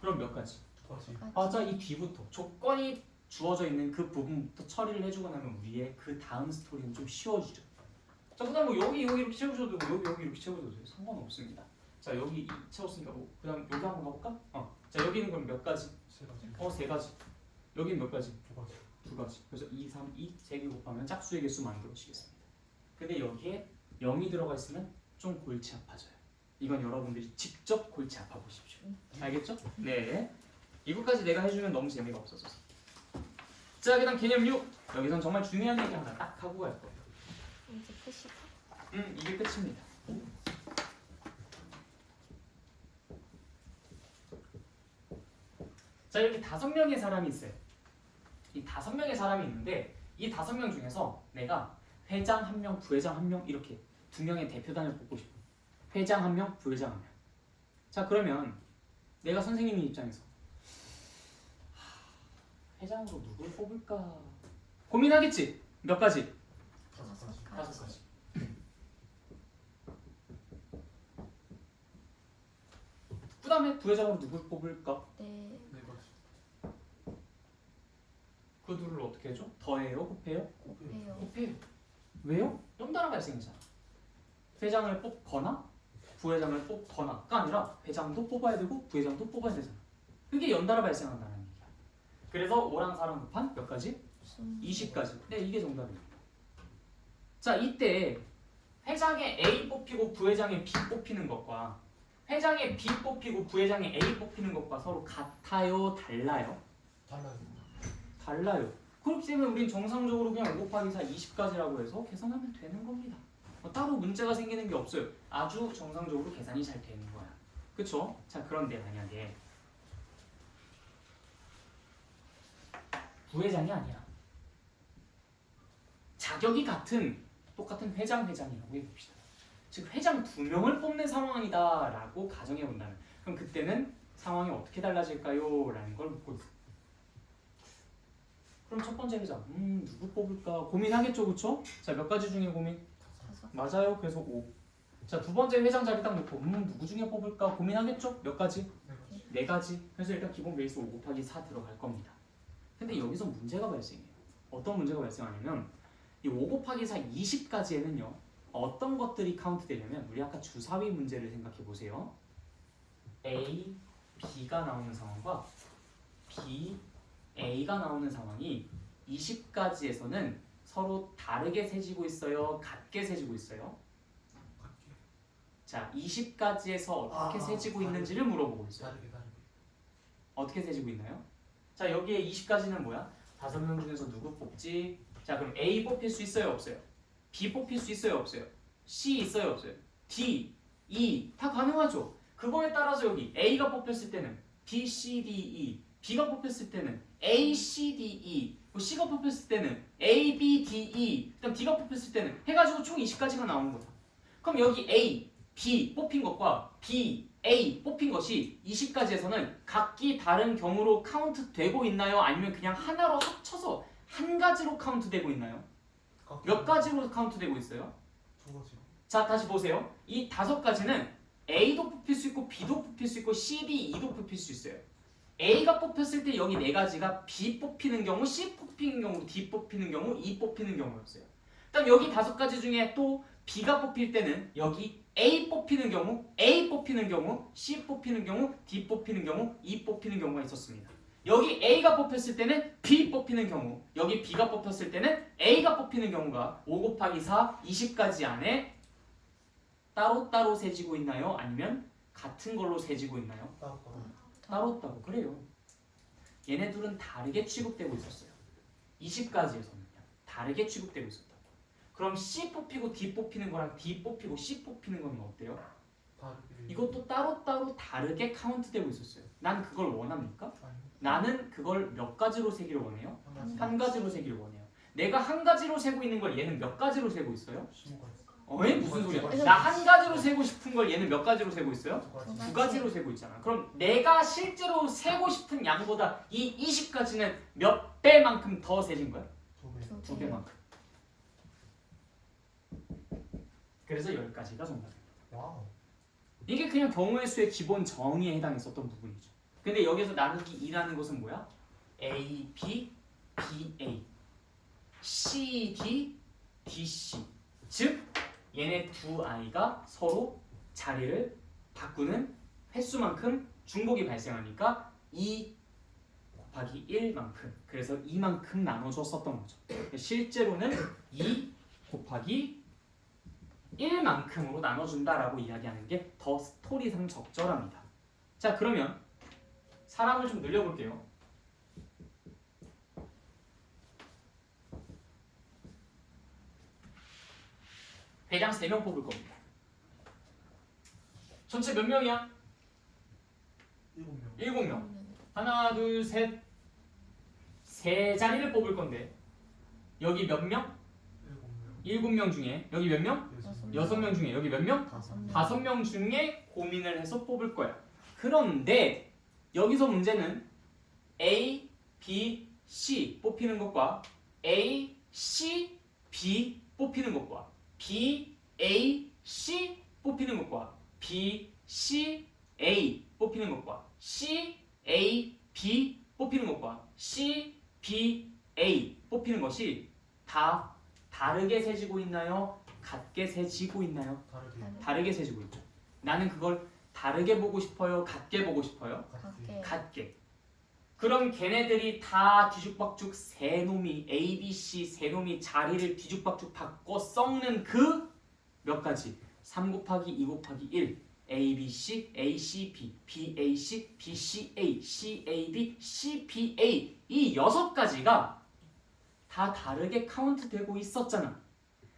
S2: 그럼 몇 가지?
S1: 2가지.
S2: 맞아, 이 뒤부터 조건이 주어져 있는 그 부분부터 처리를 해주고 나면 우리의 그 다음 스토리는 좀 쉬워지죠. 자, 그다음 뭐 여기 이렇게 채우셔도 되고 여기 이렇게 채우셔도 돼요. 상관없습니다. 자, 여기 2 채웠으니까 뭐 그다음 여기 한번 가볼까? 자, 여기는 그럼 몇 가지?
S1: 3가지.
S2: 3가지. 여기는 몇 가지?
S1: 2가지.
S2: 2가지. 그래서 2, 3, 2, 3개 곱하면 짝수의 개수 만들어지겠습니다. 근데 여기에 0이 들어가 있으면 좀 골치 아파져요. 이건 여러분들이 직접 골치 아파 보십시오. 알겠죠? 네. 이거까지 내가 해주면 너무 재미가 없어져서. 자, 그다음 개념 6. 여기선 정말 중요한 얘기 하나 딱 하고 갈 거예요.
S3: 이제 끝이다.
S2: 이게 끝입니다. 자, 여기 5명의 사람이 있어요. 이 5명의 사람이 있는데 이 5명 중에서 내가 회장 1명, 부회장 1명 이렇게 2명의 대표단을 뽑고 싶어. 회장 1명, 부회장 1명. 자, 그러면 내가 선생님인 입장에서 회장으로 누굴 뽑을까 고민하겠지. 몇 가지?
S1: 5가지.
S2: 5가지. 그 다음에 부회장으로 누굴 뽑을까?
S3: 네.
S1: 4가지.
S2: 그 둘을 어떻게 해줘? 더해요? 곱해요?
S3: 곱해요.
S2: 곱해요. 왜요? 연달아 발생이잖아. 회장을 뽑거나 부회장을 뽑거나가 아니라 회장도 뽑아야 되고 부회장도 뽑아야 되잖아. 그게 연달아 발생한다는 얘기야. 그래서 5랑 4랑 곱한 몇 가지? 20까지. 네, 이게 정답입니다. 자, 이때 회장에 A 뽑히고 부회장에 B 뽑히는 것과 회장에 B 뽑히고 부회장에 A 뽑히는 것과 서로 같아요, 달라요?
S1: 달라요.
S2: 달라요. 그렇기 때문에 우린 정상적으로 그냥 5 곱하기 4 20까지라고 해서 계산하면 되는 겁니다. 따로 문제가 생기는 게 없어요. 아주 정상적으로 계산이 잘 되는 거야. 그쵸? 자, 그런데 만약에 부회장이 아니야. 자격이 똑같은 회장이라고 해봅시다. 즉 회장 2명을 뽑는 상황이다라고 가정해본다면 그럼 그때는 상황이 어떻게 달라질까요? 라는 걸 묻고 있어요. 그럼 첫 번째 회장 누구 뽑을까 고민하겠죠, 그쵸? 자, 몇 가지 중에 고민?
S3: 5.
S2: 맞아요. 그래서 5. 자, 두 번째 회장 자리 딱 놓고 누구 중에 뽑을까 고민하겠죠? 몇 가지?
S1: 네.
S2: 4가지. 그래서 일단 기본 베이스 5 곱하기 4 들어갈 겁니다. 근데 여기서 문제가 발생해요. 어떤 문제가 발생하냐면 이 5 곱하기 4 20까지에는요. 어떤 것들이 카운트 되냐면 우리 아까 주사위 문제를 생각해 보세요. A, B가 나오는 상황과 B, A가 나오는 상황이 20까지에서는 서로 다르게 세지고 있어요? 같게 세지고 있어요? 자, 20까지에서 어떻게 세지고 있는지를 물어보고 있어요.
S1: 다르게.
S2: 어떻게 세지고 있나요? 자, 여기에 20까지는 뭐야? 5명 중에서 누구 뽑지? 자, 그럼 A 뽑힐 수 있어요? 없어요? B 뽑힐 수 있어요? 없어요? C 있어요? 없어요? D, E 다 가능하죠? 그거에 따라서 여기 A가 뽑혔을 때는 B, C, D, E B가 뽑혔을 때는 A, C, D, E C가 뽑혔을 때는 A, B, D, E 그다음 D가 뽑혔을 때는 해가지고 총 20까지가 나오는 거다. 그럼 여기 A, B 뽑힌 것과 B, A 뽑힌 것이 20까지에서는 각기 다른 경우로 카운트 되고 있나요? 아니면 그냥 하나로 합쳐서 한 가지로 카운트 되고 있나요? 몇 가지로 카운트 되고 있어요?
S1: 2가지.
S2: 자, 다시 보세요. 이 5가지는 A도 뽑힐 수 있고 B도 뽑힐 수 있고 C, D, E도 뽑힐 수 있어요. A가 뽑혔을 때 여기 4가지가 B 뽑히는 경우, C 뽑히는 경우, D 뽑히는 경우, E 뽑히는 경우였어요. 그다음 여기 5가지 중에 또 B가 뽑힐 때는 여기 A 뽑히는 경우, A 뽑히는 경우, C 뽑히는 경우, D 뽑히는 경우, E 뽑히는 경우가 있었습니다. 여기 A가 뽑혔을 때는 B 뽑히는 경우, 여기 B가 뽑혔을 때는 A가 뽑히는 경우가 5 곱하기 4, 20까지 안에 따로따로 세지고 있나요? 아니면 같은 걸로 세지고 있나요? 따로따로. 그래요. 얘네 둘은 다르게 취급되고 있었어요. 20까지에서는요. 다르게 취급되고 있었다. 그럼 C 뽑히고 D 뽑히는 거랑 D 뽑히고 C 뽑히는 건 어때요?
S1: 다르게.
S2: 이것도 따로따로 다르게 카운트되고 있었어요. 난 그걸 원합니까?
S1: 아니.
S2: 나는 그걸 몇 가지로 세기를 원해요?
S1: 한 가지.
S2: 한 가지로 세기를 원해요. 내가 한 가지로 세고 있는 걸 얘는 몇 가지로 세고 있어요?
S1: 15가지.
S2: 왜 무슨 소리야? 나 한 가지로 세고 싶은 걸 얘는 몇 가지로 세고 있어요?
S1: 2가지.
S2: 2가지로 세고 있잖아. 그럼 내가 실제로 세고 싶은 양보다 이 20가지는 몇 배만큼 더 세진 거야?
S1: 2배.
S2: 2배만큼. 그래서 10가지가 정답입니다.
S1: 와우.
S2: 이게 그냥 경우의 수의 기본 정의에 해당했었던 부분이죠. 근데 여기서 나누기 2라는 것은 뭐야? A, B, B, A C, D, D, C 즉 얘네 두 아이가 서로 자리를 바꾸는 횟수만큼 중복이 발생하니까 2 곱하기 1만큼 그래서 2만큼 나눠줬었던 거죠. 실제로는 2 곱하기 1만큼으로 나눠준다라고 이야기하는 게 더 스토리상 적절합니다. 자, 그러면 사람을 좀 늘려볼게요. 회장 3명 뽑을 겁니다. 전체 몇 명이야?
S1: 7명.
S2: 7명. 하나, 둘, 셋. 3자리를 뽑을 건데 여기 몇 명?
S1: 7명.
S2: 7명 중에 여기 몇 명? 6명 중에 여기 몇 명? 5명 중에 고민을 해서 뽑을 거야. 그런데 여기서 문제는 A, B, C 뽑히는 것과 A, C, B 뽑히는 것과 B, A, C 뽑히는 것과 B, C, A 뽑히는 것과 C, A, B 뽑히는 것과 C, B, A 뽑히는 것이 다 다르게 세지고 있나요? 같게 세지고 있나요?
S1: 다르게.
S2: 다르게 세지고 있죠. 나는 그걸 다르게 보고 싶어요? 같게 보고 싶어요?
S1: 같게.
S2: 같게. 그럼 걔네들이 다 뒤죽박죽 세 놈이 A, B, C 세 놈이 자리를 뒤죽박죽 바꿔 썩는 그 몇 가지 3 곱하기 2 곱하기 1 A, B, C, A, C, B, B, A, C, B, C, A, C, A, B, C, B, A 이 6가지가 다 다르게 카운트되고 있었잖아.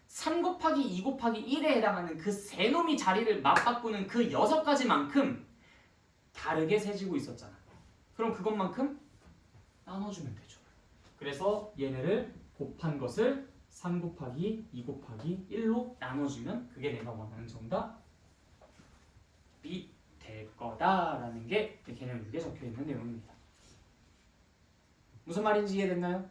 S2: 3 곱하기 2 곱하기 1에 해당하는 그 세 놈이 자리를 맞바꾸는 그 6가지만큼 다르게 세지고 있었잖아. 그럼 그것만큼 나눠주면 되죠. 그래서 얘네를 곱한 것을 3 곱하기 2 곱하기 1로 나눠주면 그게 내가 원하는 정답이 될 거다라는 게 개념 6에 적혀있는 내용입니다. 무슨 말인지 이해됐나요?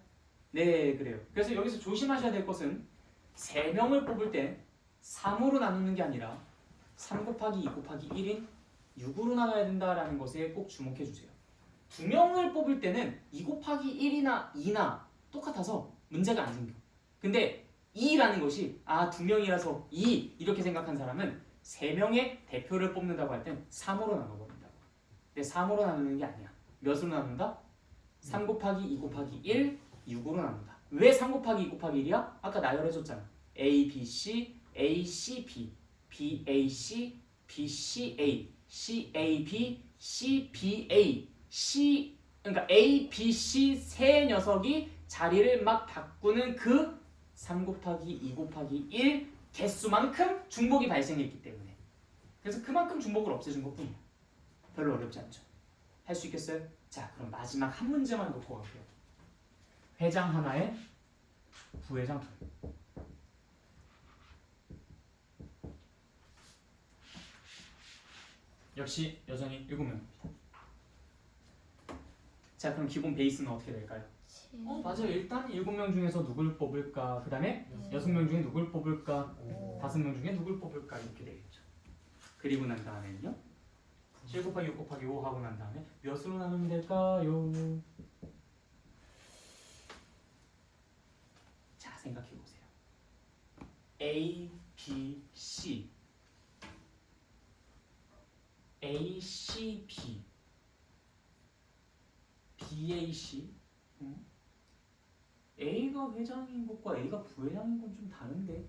S2: 네, 그래요. 그래서 여기서 조심하셔야 될 것은 3명을 뽑을 때 3으로 나누는 게 아니라 3 곱하기 2 곱하기 1인 6으로 나눠야 된다라는 것에 꼭 주목해 주세요. 2명을 뽑을 때는 2 곱하기 1이나 2나 똑같아서 문제가 안 생겨. 근데 2라는 것이 2명이라서 2 이렇게 생각한 사람은 3명의 대표를 뽑는다고 할 땐 3으로 나눠버린다고. 근데 3으로 나누는 게 아니야. 몇으로 나눈다? 3 곱하기 2 곱하기 1, 6으로 나눈다. 왜 3 곱하기 2 곱하기 1이야? 아까 나열해줬잖아. A, B, C, A, C, B, B, A, C, B, C, A, C, A, B, C, B, A, C, 그러니까 A, B, C 세 녀석이 자리를 막 바꾸는 그 3 곱하기 2 곱하기 1 개수만큼 중복이 발생했기 때문에 그래서 그만큼 중복을 없애준 것뿐이야. 별로 어렵지 않죠. 할 수 있겠어요? 자, 그럼 마지막 한 문제만 놓고 갈게요. 회장 하나에 부회장 둘. 역시 여전히 7명입니다. 자, 그럼 기본 베이스는 어떻게 될까요? 맞아요. 일단 7명 중에서 누굴 뽑을까? 그 다음에 6명 중에 누굴 뽑을까? 5명 중에 누굴 뽑을까? 이렇게 되겠죠. 그리고 난 다음에는요. 7 곱하기 6 곱하기 5 하고 난 다음에 몇으로 나누면 될까요? 자, 생각해 보세요. A, B, C A, C, B B, A, C A가 회장인 것과 A가 부회장인 건 좀 다른데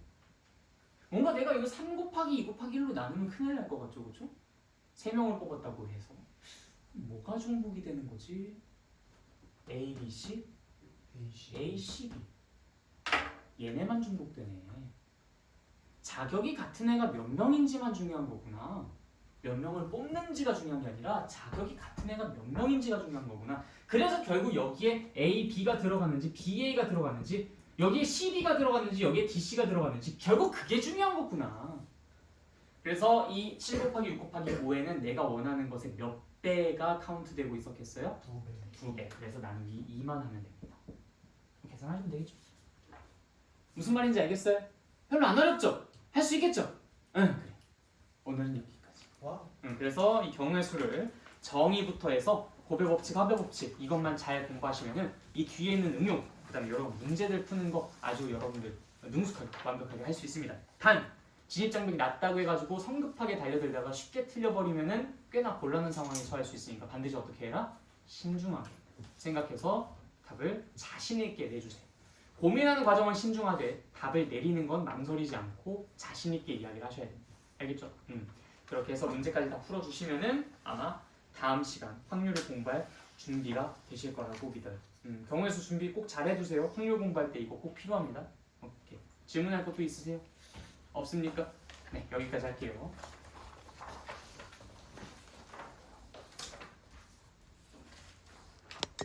S2: 뭔가 내가 이거 3 곱하기 2 곱하기 1로 나누면 큰일 날 것 같죠? 그렇죠? 3명을 뽑았다고 해서 뭐가 중복이 되는 거지? A, B, C? A, C, B 얘네만 중복되네. 자격이 같은 애가 몇 명인지만 중요한 거구나. 몇 명을 뽑는지가 중요한 게 아니라 자격이 같은 애가 몇 명인지가 중요한 거구나. 그래서 결국 여기에 A, B가 들어갔는지 B, A가 들어갔는지 여기에 C, B가 들어갔는지 여기에 D, C가 들어갔는지 결국 그게 중요한 거구나. 그래서 이 7 곱하기 6 곱하기 5에는 내가 원하는 것의 몇 배가 카운트되고 있었겠어요? 2배. 그래서 나누기 2만 하면 됩니다. 계산하시면 되겠죠. 무슨 말인지 알겠어요? 별로 안 어렵죠? 할 수 있겠죠? 응, 그래. 오늘은 여기까지. 그래서 이 경우의 수를 정의부터 해서 곱의 법칙, 합의 법칙 이것만 잘 공부하시면은 이 뒤에 있는 응용, 그다음에 여러 문제들 푸는 거 아주 여러분들 능숙하게 완벽하게 할 수 있습니다. 단 진입장벽이 낮다고 해가지고 성급하게 달려들다가 쉽게 틀려버리면은 꽤나 곤란한 상황에 처할 수 있으니까 반드시 어떻게 해라? 신중하게 생각해서 답을 자신 있게 내주세요. 고민하는 과정은 신중하되 답을 내리는 건 망설이지 않고 자신 있게 이야기를 하셔야 됩니다. 알겠죠? 그렇게 해서 문제까지 다 풀어주시면은 아마 다음 시간 확률을 공부할 준비가 되실 거라고 믿어요. 경우의 수 준비 꼭 잘해주세요. 확률 공부할 때 이거 꼭 필요합니다. 오케이. 질문할 것도 있으세요? 없습니까? 네, 여기까지 할게요.